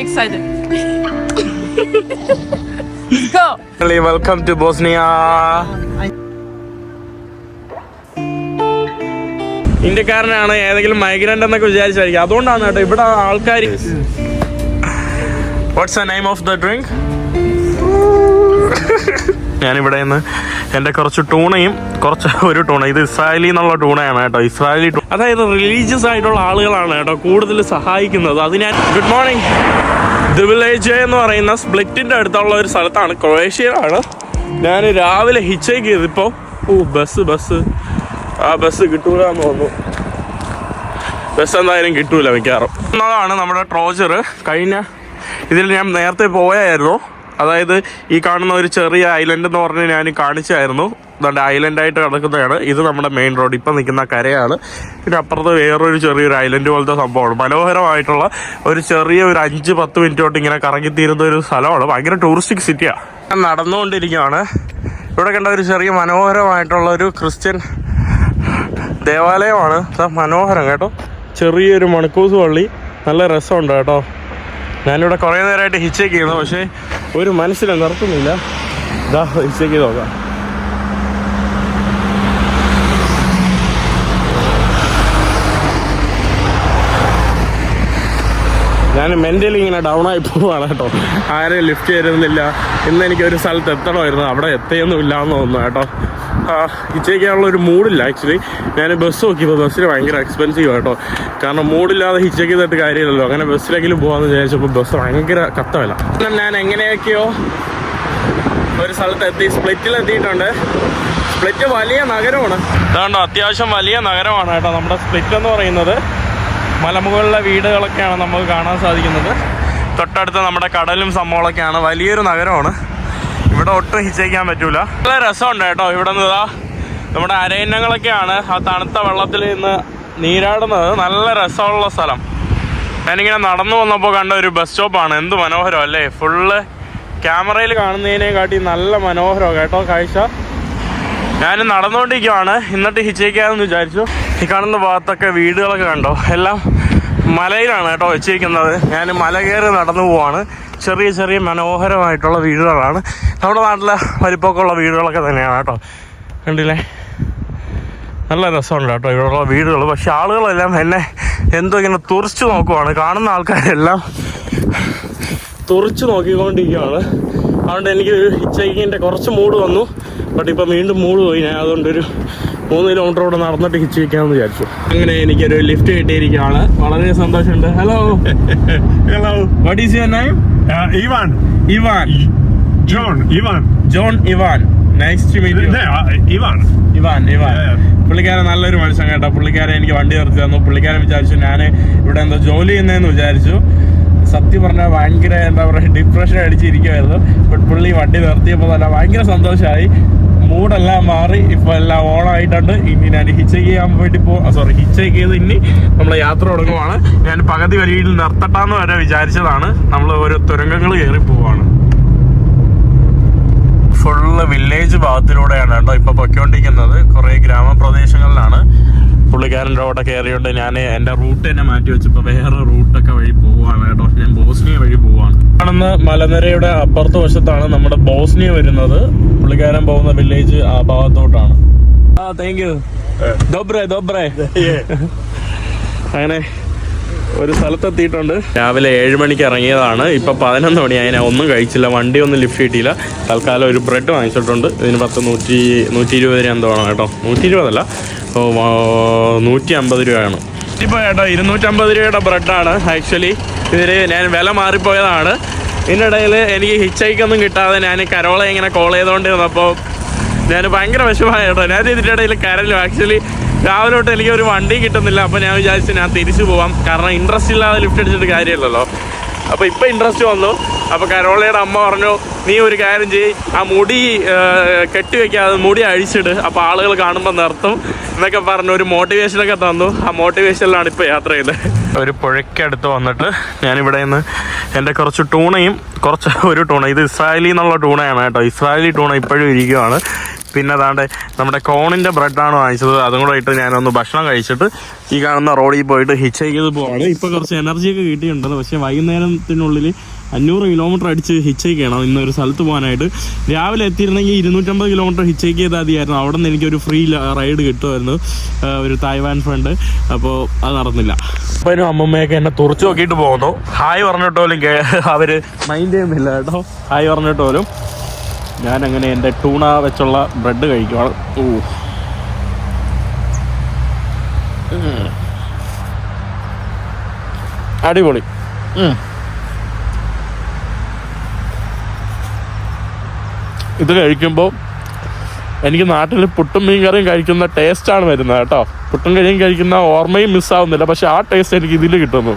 excited. Go. Welcome to Bosnia. ഇന്ത്യക്കാരനാണ് ഏതെങ്കിലും migrant എന്നൊക്കെ വിചാരിച്ചായിരിക്കും. അതുകൊണ്ടാണ് കേട്ടോ ഇവിടെ ആൾക്കാർ. What's the name of the drink? ഞാനിവിടെ നിന്ന് എൻ്റെ കുറച്ച് ടൂണയും ഒരു ടൂണ, ഇത് ഇസ്രായേലി എന്നുള്ള ടൂണയാണ് കേട്ടോ. ഇസ്രായേലി ടൂണ, അതായത് റിലീജിയസ് ആയിട്ടുള്ള ആളുകളാണ് കേട്ടോ കൂടുതൽ സഹായിക്കുന്നത്. അത് ഞാൻ ഗുഡ് മോർണിംഗ്. ദി വില്ലേജ് എന്ന് പറയുന്ന സ്പ്ലിറ്റിൻ്റെ അടുത്തുള്ള ഒരു സ്ഥലത്താണ്, ക്രൊയേഷ്യയിലാണ്. ഞാൻ രാവിലെ ഹിച്ചേക്ക് ചെയ്തിപ്പോൾ ബസ് കിട്ടൂല എന്ന് തോന്നുന്നു. ബസ് എന്തായാലും കിട്ടൂല മിക്കവാറും. എന്നതാണ് നമ്മുടെ ട്രോജർ. കഴിഞ്ഞ ഇതിൽ ഞാൻ നേരത്തെ പോയായിരുന്നു. അതായത് ഈ കാണുന്ന ഒരു ചെറിയ ഐലൻഡ് എന്ന് പറഞ്ഞ് ഞാൻ കാണിച്ചായിരുന്നു. അതുകൊണ്ട് ഐലൻഡായിട്ട് കിടക്കുന്നതാണ്. ഇത് നമ്മുടെ മെയിൻ റോഡ്, ഇപ്പം നിൽക്കുന്ന കരയാണ്. പിന്നെ അപ്പുറത്ത് വേറൊരു ചെറിയൊരു ഐലൻഡ് പോലത്തെ സംഭവമാണ്. മനോഹരമായിട്ടുള്ള ഒരു ചെറിയ ഒരു 5-10 മിനിറ്റ് തൊട്ട് ഇങ്ങനെ കറങ്ങിത്തീരുന്ന ഒരു സ്ഥലമാണ്. ഭയങ്കര ടൂറിസ്റ്റിക് സിറ്റിയാണ്. ഞാൻ നടന്നുകൊണ്ടിരിക്കുകയാണ്. ഇവിടെ കണ്ട ഒരു ചെറിയ മനോഹരമായിട്ടുള്ള ഒരു ക്രിസ്ത്യൻ ദേവാലയമാണ്. മനോഹരം കേട്ടോ. ചെറിയൊരു മണക്കൂസ് പള്ളി, നല്ല രസമുണ്ട് കേട്ടോ. ഞാനിവിടെ കുറേ നേരമായിട്ട് ഹിച്ചേക്ക് ചെയ്യുന്നു, പക്ഷേ ഒരു മനസ്സിനെ നിർത്തുന്നില്ല. ഇതാ ഹിച്ചേക്ക് ചെയ്ത് നോക്കാം. ഞാൻ മെൻ്റലി ഇങ്ങനെ ഡൗൺ ആയി പോവാണ് കേട്ടോ. ആരെയും ലിഫ്റ്റ് ചെയ്തിരുന്നില്ല. ഇന്ന് എനിക്കൊരു സ്ഥലത്ത് എത്തണമായിരുന്നു, അവിടെ എത്തിയൊന്നുമില്ല എന്ന് തോന്നുന്നു കേട്ടോ. ഹിച്ചേക്കാനുള്ള ഒരു മൂഡില്ല ആക്ച്വലി. ഞാൻ ബസ് നോക്കിയപ്പോൾ ബസ്സിന് ഭയങ്കര എക്സ്പെൻസീവ് കേട്ടോ. കാരണം മൂഡില്ലാതെ ഹിച്ചേക്ക് ചെയ്തിട്ട് കാര്യമില്ലല്ലോ. അങ്ങനെ ബസ്സിലെങ്കിലും പോകാമെന്ന് വിചാരിച്ചപ്പോൾ ബസ് ഭയങ്കര കത്തവില്ല. ഞാൻ എങ്ങനെയൊക്കെയോ ഒരു സ്ഥലത്ത് സ്പ്ലിറ്റിലെത്തിയിട്ടുണ്ട്. സ്പ്ലിറ്റ് വലിയ നഗരമാണ്. അതുകൊണ്ടോ അത്യാവശ്യം വലിയ നഗരമാണ് കേട്ടോ നമ്മുടെ സ്പ്ലിറ്റ് എന്ന് പറയുന്നത്. മലമുകളിലെ വീടുകളൊക്കെയാണ് നമുക്ക് കാണാൻ സാധിക്കുന്നത്. തൊട്ടടുത്ത് നമ്മുടെ കടലും സംഭവങ്ങളൊക്കെയാണ്. വലിയൊരു നഗരമാണ്. ഇവിടെ ഒട്ടും ഹിച്ചേക്കാൻ പറ്റൂല. നല്ല രസമുണ്ട് കേട്ടോ. ഇവിടെ നിന്ന് നമ്മുടെ അരയന്നങ്ങളൊക്കെയാണ് ആ തണുത്ത വെള്ളത്തിൽ നിന്ന് നീരാടുന്നത്. നല്ല രസമുള്ള സ്ഥലം. ഞാനിങ്ങനെ നടന്നു വന്നപ്പോൾ കണ്ട ഒരു ബസ് സ്റ്റോപ്പാണ്. എന്ത് മനോഹരം അല്ലേ. ഫുള്ള് ക്യാമറയിൽ കാണുന്നതിനെക്കാട്ടി നല്ല മനോഹരമാണ് കേട്ടോ കാഴ്ച. ഞാൻ നടന്നുകൊണ്ടിരിക്കുകയാണ്. എന്നിട്ട് ഹിച്ചേക്കാമെന്ന് വിചാരിച്ചു. ഈ കാണുന്ന ഭാഗത്തൊക്കെ വീടുകളൊക്കെ കണ്ടോ, എല്ലാം മലയിലാണ് കേട്ടോ വെച്ചിരിക്കുന്നത്. ഞാൻ മല കയറി നടന്നു പോവാണ്. ചെറിയ ചെറിയ മനോഹരമായിട്ടുള്ള വീടുകളാണ്. നമ്മുടെ നാട്ടിലെ വലിപ്പമൊക്കെയുള്ള വീടുകളൊക്കെ തന്നെയാണ് കേട്ടോ. കണ്ടില്ലേ, നല്ല രസമുണ്ട് കേട്ടോ ഇവിടെയുള്ള വീടുകൾ. പക്ഷെ ആളുകളെല്ലാം എന്നെ എന്തോ ഇങ്ങനെ തുറിച്ച് നോക്കുവാണ്. കാണുന്ന ആൾക്കാരെല്ലാം തുറിച്ച് നോക്കിക്കൊണ്ടിരിക്കുകയാണ്. അതുകൊണ്ട് എനിക്ക് ഹിച്ചൈക്കിൻ്റെ കുറച്ച് മൂഡ് വന്നു. ബട്ട് ഇപ്പം വീണ്ടും മൂഡ് പോയി. ഞാൻ അതുകൊണ്ടൊരു 3 കിലോമീറ്റർ കൂടെ നടന്നിട്ട് ഹിച്ചേക്കാമെന്ന് വിചാരിച്ചു. അങ്ങനെ എനിക്കൊരു ലിഫ്റ്റ് കിട്ടിയിരിക്കുകയാണ്. വളരെ സന്തോഷമുണ്ട്. Hello hello, what is your name? John Ivan. Nice to meet you. Ivan. പുള്ളിക്കാരൻ നല്ലൊരു മനുഷ്യൻ കേട്ടോ. പുള്ളിക്കാരൻ എനിക്ക് വണ്ടി നിർത്തി തന്നു. പുള്ളിക്കാരൻ വിചാരിച്ചു ഞാൻ ഇവിടെ എന്തോ ജോലി ചെയ്യുന്നതെന്ന് വിചാരിച്ചു. സത്യം പറഞ്ഞാൽ ഭയങ്കര എന്താ പറയുക ഡിപ്രഷൻ അടിച്ചിരിക്കുമായിരുന്നു. ബട്ട് പുള്ളി വണ്ടി നിർത്തിയപ്പോൾ തന്നെ ഭയങ്കര സന്തോഷമായി. മൂടെല്ലാം മാറി. ഇപ്പോൾ എല്ലാം ഓണമായിട്ടുണ്ട്. ഇനി ഞാൻ ഹിച്ചേക്ക് ചെയ്യാൻ വേണ്ടി ഹിച്ചേക്ക് ചെയ്ത് ഇനി നമ്മൾ യാത്ര തുടങ്ങുവാണ്. ഞാൻ പകുതി വഴിയിൽ നിർത്തട്ടാന്ന് വരെ വിചാരിച്ചതാണ്. നമ്മൾ ഓരോ തുരങ്കങ്ങൾ കയറി പോവാണ്. ഫുള്ള് വില്ലേജ് ഭാഗത്തിലൂടെയാണ് കേട്ടോ ഇപ്പോൾ പൊയ്ക്കൊണ്ടിരിക്കുന്നത്. കുറേ ഗ്രാമപ്രദേശങ്ങളിലാണ്. പുള്ളിക്കാരൻ റോഡൊക്കെ കയറിയോണ്ട് ഞാൻ എൻ്റെ റൂട്ട് തന്നെ മാറ്റി വെച്ചപ്പോൾ വേറെ റൂട്ടൊക്കെ വഴി പോവുകയാണ് കേട്ടോ. ഞാൻ ബോസ്നിയ വഴി പോവാണ്. കാണുന്ന മലനിരയുടെ അപ്പുറത്തെ വശത്താണ് നമ്മുടെ ബോസ്നിയ വരുന്നത്. പുള്ളിക്കാരൻ പോകുന്ന വില്ലേജ് ആ ഭാഗത്തോട്ടാണ്. Thank you. ദോബ്രെ. അങ്ങനെ ഒരു സ്ഥലത്തെത്തിയിട്ടുണ്ട്. രാവിലെ 7 മണിക്ക് ഇറങ്ങിയതാണ്. ഇപ്പം 11 മണിയായി. ഞാൻ ഒന്നും കഴിച്ചില്ല. വണ്ടി ഒന്നും ലിഫ്റ്റ് കിട്ടിയില്ല. തൽക്കാലം ഒരു ബ്രെഡ് വാങ്ങിച്ചിട്ടുണ്ട്. ഇതിന് 120 രൂപ എന്തോ ആണ് കേട്ടോ. 120 അല്ല, 150 രൂപയാണ്. ഇപ്പോൾ കേട്ടോ 250 രൂപയുടെ ബ്രെഡാണ് ആക്ച്വലി. ഇതിൽ ഞാൻ വില മാറിപ്പോയതാണ്. ഇതിനിടയിൽ എനിക്ക് ഹിച്ചൈക്കൊന്നും കിട്ടാതെ ഞാൻ കരോളെ ഇങ്ങനെ കോൾ ചെയ്തുകൊണ്ട് വന്നപ്പോൾ ഞാൻ ഭയങ്കര വിഷമമായ കേട്ടോ. ഞാൻ ഇതിൻ്റെ ഇടയിൽ കരലും. ആക്ച്വലി രാവിലെ തൊട്ട് എനിക്ക് ഒരു വണ്ടി കിട്ടുന്നില്ല. അപ്പോൾ ഞാൻ വിചാരിച്ചു ഞാൻ തിരിച്ചു പോവാം. കാരണം ഇൻട്രസ്റ്റ് ഇല്ലാതെ ലിഫ്റ്റ് അടിച്ചിട്ട് കാര്യമില്ലല്ലോ. അപ്പോൾ ഇപ്പം ഇൻട്രസ്റ്റ് വന്നു. അപ്പോൾ കരോളയുടെ അമ്മ പറഞ്ഞു, നീ ഒരു കാര്യം ചെയ്യ്, ആ മുടി കെട്ടിവെക്കാതെ മുടി അഴിച്ചിട്, അപ്പോൾ ആളുകൾ കാണുമ്പോൾ നിർത്തും എന്നൊക്കെ പറഞ്ഞു ഒരു മോട്ടിവേഷനൊക്കെ തന്നു. ആ മോട്ടിവേഷനിലാണ് ഇപ്പോൾ യാത്ര ചെയ്തത്. ഒരു പുഴയ്ക്കടുത്ത് വന്നിട്ട് ഞാനിവിടെ നിന്ന് എൻ്റെ കുറച്ച് ടൂണയും ഒരു ടൂണ, ഇത് ഇസ്രായേലി എന്നുള്ള ടൂണയാണ് കേട്ടോ. ഇസ്രായേലി ടൂണ ഇപ്പോഴും ഇരിക്കുകയാണ്. പിന്നെ അതാണ്ട് നമ്മുടെ കോണിൻ്റെ ബ്രെഡാണ് വാങ്ങിച്ചത്. അതും കൂടെ ഇട്ട് ഞാനൊന്ന് ഭക്ഷണം കഴിച്ചിട്ട് ഈ കാണുന്ന റോഡിൽ പോയിട്ട് ഹിച്ച് ചെയ്ത് പോവാണ്. ഇപ്പോൾ കുറച്ച് എനർജിയൊക്കെ കിട്ടിയിട്ടുണ്ട്. പക്ഷേ വൈകുന്നേരത്തിനുള്ളിൽ 500 കിലോമീറ്റർ അടിച്ച് ഹിച്ചേക്ക് ചെയ്യണം ഇന്നൊരു സ്ഥലത്ത് പോകാനായിട്ട്. രാവിലെ എത്തിയിരുന്നെങ്കിൽ 250 കിലോമീറ്റർ ഹിച്ചേക്ക് ചെയ്താൽ മതിയായിരുന്നു. അവിടെ നിന്ന് എനിക്കൊരു ഫ്രീ റൈഡ് കിട്ടുമായിരുന്നു, ഒരു തായ്വാൻ ഫ്രണ്ട്. അപ്പോൾ അത് നടന്നില്ല. അപ്പനും അമ്മമ്മയൊക്കെ എന്നെ തുറച്ചു നോക്കിയിട്ട് പോകുന്നു. ഹായ് പറഞ്ഞിട്ട് പോലും അവർ മൈൻഡ് ചെയ്യുന്നില്ല കേട്ടോ. ഹായ് പറഞ്ഞിട്ട് പോലും. ഞാനങ്ങനെ എൻ്റെ ടൂണ വെച്ചുള്ള ബ്രെഡ് കഴിക്കുവാണ്. അടിപൊളി. ഇത് കഴിക്കുമ്പോൾ എനിക്ക് നാട്ടിൽ പുട്ടും മീൻ കറിയും കഴിക്കുന്ന ടേസ്റ്റാണ് വരുന്നത് കേട്ടോ. പുട്ടും കറിയും കഴിക്കുന്ന ഓർമ്മയും മിസ്സാവുന്നില്ല, പക്ഷെ ആ ടേസ്റ്റ് എനിക്ക് ഇതിൽ കിട്ടുന്നു.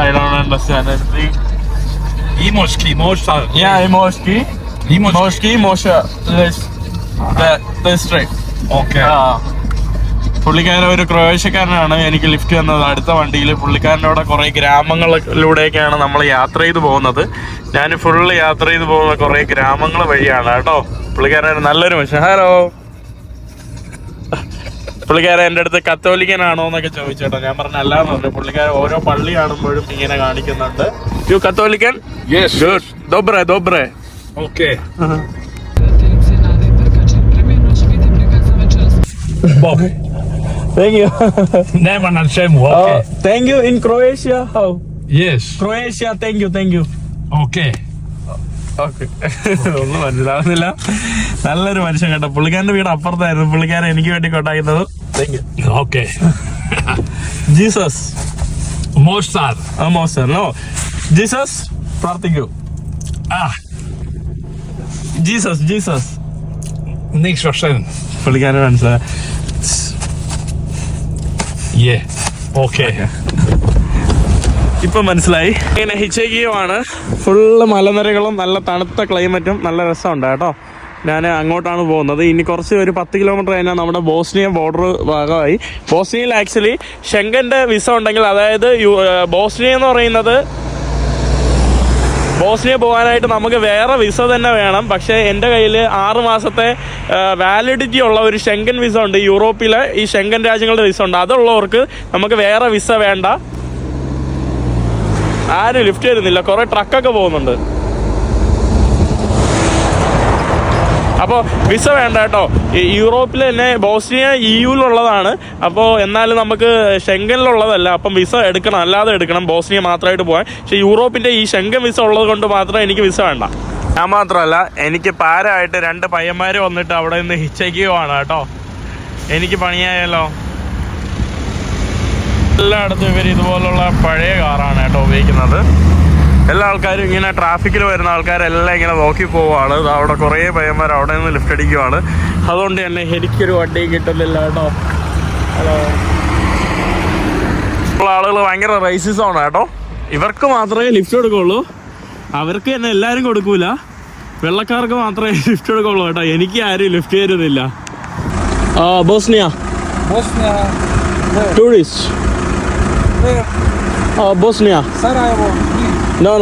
I don't understand anything. Imoski. Yeah, Imoski. Moshe. Straight. Okay. പുള്ളിക്കാരൻ ഒരു ക്രൊയേഷ്യക്കാരനാണ് എനിക്ക് ലിഫ്റ്റ് തന്നത് അടുത്ത വണ്ടിയിൽ. പുള്ളിക്കാരനോടെ കുറേ ഗ്രാമങ്ങളിലൂടെയൊക്കെയാണ് നമ്മൾ യാത്ര ചെയ്ത് പോകുന്നത്. ഞാൻ ഫുള്ള് യാത്ര ചെയ്ത് പോകുന്ന കുറേ ഗ്രാമങ്ങൾ വഴിയാണ് കേട്ടോ. പുള്ളിക്കാരൻ നല്ലൊരു മനുഷ്യൻ. ഹലോ. പുള്ളിക്കാരൻ എൻ്റെ അടുത്ത് കത്തോലിക്കനാണോ എന്നൊക്കെ ചോദിച്ചേട്ടോ. ഞാൻ പറഞ്ഞ അല്ലാന്ന് പറഞ്ഞു. പുള്ളിക്കാരൻ ഓരോ പള്ളി കാണുമ്പോഴും ഇങ്ങനെ കാണിക്കുന്നുണ്ട്. U കത്തോലിക്കൻ? Yes. Good. Dobre. Okay. Bob. Thank you. Nema na czemu. Okay. Thank you in Croatia. How? Yes. Croatia. Thank you. Okay. Okay. ഒന്നും മനസ്സിലാവുന്നില്ല. നല്ലൊരു മനുഷ്യൻ കേട്ടോ. പുള്ളിക്കാരൻ്റെ വീട് അപ്പുറത്തായിരുന്നു. പുള്ളിക്കാരൻ എനിക്ക് വേണ്ടി കൊണ്ടാക്കുന്നത്. Thank you. Okay. Jesus. Mostar. Mostar. No. Jesus പ്രാർത്ഥിക്കൂ. ജീസസ്. Niks verstanden. പുള്ളിക്കാരൻ മനസ്സിലായി. Yeah. Okay. ഇപ്പം മനസ്സിലായി. ഇങ്ങനെ ഹിച്ചേക്കിയുമാണ്. ഫുള്ള് മലനിരകളും നല്ല തണുത്ത ക്ലൈമറ്റും നല്ല രസമുണ്ട് കേട്ടോ. ഞാൻ അങ്ങോട്ടാണ് പോകുന്നത്. ഇനി കുറച്ച് ഒരു 10 കിലോമീറ്റർ കഴിഞ്ഞാൽ നമ്മുടെ ബോസ്നിയ ബോർഡർ ഭാഗമായി. ബോസ്നിയയിൽ ആക്ച്വലി ഷെങ്കൻ്റെ വിസ ഉണ്ടെങ്കിൽ, അതായത് ബോസ്നിയ എന്ന് പറയുന്നത് ബോസ്നിയ പോകാനായിട്ട് നമുക്ക് വേറെ വിസ തന്നെ വേണം. പക്ഷേ എൻ്റെ കയ്യിൽ 6 മാസത്തെ വാലിഡിറ്റി ഉള്ള ഒരു ഷെങ്കൻ വിസ ഉണ്ട്. യൂറോപ്പിലെ ഈ ഷെങ്കൻ രാജ്യങ്ങളുടെ വിസ ഉണ്ട്. അതുള്ളവർക്ക് നമുക്ക് വേറെ വിസ വേണ്ട. ആരും ലിഫ്റ്റ് ചെയ്യുന്നില്ല. കുറേ ട്രക്കൊക്കെ പോകുന്നുണ്ട്. അപ്പോൾ വിസ വേണ്ട കേട്ടോ. യൂറോപ്പിൽ തന്നെ ബോസ്നിയ EU-ലുള്ളതാണ്. അപ്പോൾ എന്നാലും നമുക്ക് ഷെങ്കനിലുള്ളതല്ല. അപ്പം വിസ എടുക്കണം, അല്ലാതെ എടുക്കണം ബോസ്നിയ മാത്രമായിട്ട് പോകാൻ. പക്ഷേ യൂറോപ്പിൻ്റെ ഈ ഷെങ്കൻ വിസ ഉള്ളത് കൊണ്ട് മാത്രം എനിക്ക് വിസ വേണ്ട. ഞാൻ മാത്രമല്ല, എനിക്ക് പാരമായിട്ട് 2 പയ്യന്മാർ വന്നിട്ട് അവിടെ നിന്ന് ഹിച്ചയ്ക്കുവാണ് കേട്ടോ. എനിക്ക് പണിയായല്ലോ. എല്ലായിടത്തും ഇവർ ഇതുപോലുള്ള പഴയ കാറാണ് കേട്ടോ ഉപയോഗിക്കുന്നത്. എല്ലാ ആൾക്കാരും ഇങ്ങനെ ട്രാഫിക്കിൽ വരുന്ന ആൾക്കാരെല്ലാം ഇങ്ങനെ നോക്കി പോവുകയാണ്. അവിടെ കുറേ പയ്യന്മാർ അവിടെ നിന്ന് ലിഫ്റ്റ് അടിക്കുവാണ്. അതുകൊണ്ട് തന്നെ എനിക്കൊരു വണ്ടിയും കിട്ടുന്നില്ല കേട്ടോ. ഹലോ. ആളുകൾ ഭയങ്കര റേസിസമാണ് കേട്ടോ. ഇവർക്ക് മാത്രമേ ലിഫ്റ്റ് കൊടുക്കുള്ളൂ. അവർക്ക് തന്നെ എല്ലാവരും കൊടുക്കൂല. വെള്ളക്കാർക്ക് മാത്രമേ ലിഫ്റ്റ് കൊടുക്കുള്ളൂ കേട്ടോ. എനിക്ക് ആരും ലിഫ്റ്റ് തരുന്നില്ല. Bosnia tourist. Bosnia. Sarajevo. No.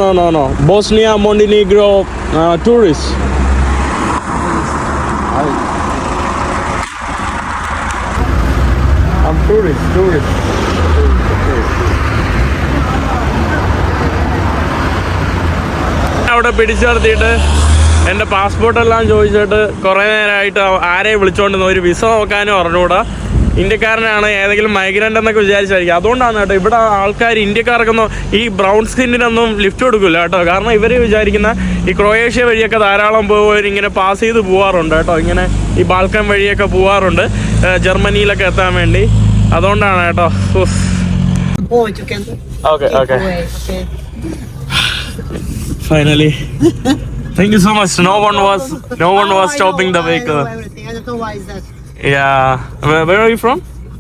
Bosnia, Montenegro, tourists. I'm tourist. അവിടെ പിടിച്ചു നിർത്തിയിട്ട് എൻ്റെ പാസ്പോർട്ടെല്ലാം ചോദിച്ചിട്ട് കുറേ നേരമായിട്ട് ആരെയും വിളിച്ചുകൊണ്ടിരുന്ന ഒരു വിസ നോക്കാനും അറിഞ്ഞുകൂടാ. ഇന്ത്യക്കാരനാണ്, ഏതെങ്കിലും മൈഗ്രൻ്റ് എന്നൊക്കെ വിചാരിച്ചായിരിക്കും. അതുകൊണ്ടാണ് കേട്ടോ ഇവിടെ ആൾക്കാർ ഇന്ത്യക്കാർക്കൊന്നും ഈ ബ്രൗൺ സ്കിന്നിനൊന്നും ലിഫ്റ്റ് കൊടുക്കില്ല കേട്ടോ. കാരണം ഇവർ വിചാരിക്കുന്ന ഈ ക്രൊയേഷ്യ വഴിയൊക്കെ ധാരാളം പോയവർ ഇങ്ങനെ പാസ് ചെയ്ത് പോകാറുണ്ട് കേട്ടോ. ഇങ്ങനെ ഈ ബാൽക്കൻ വഴിയൊക്കെ പോകാറുണ്ട് ജർമ്മനിയിലൊക്കെ എത്താൻ വേണ്ടി. അതുകൊണ്ടാണ് കേട്ടോ. Okay. Finally. Thank you so much. No one was stopping the vehicle. I don't know why is that. Yeah. Where are you from?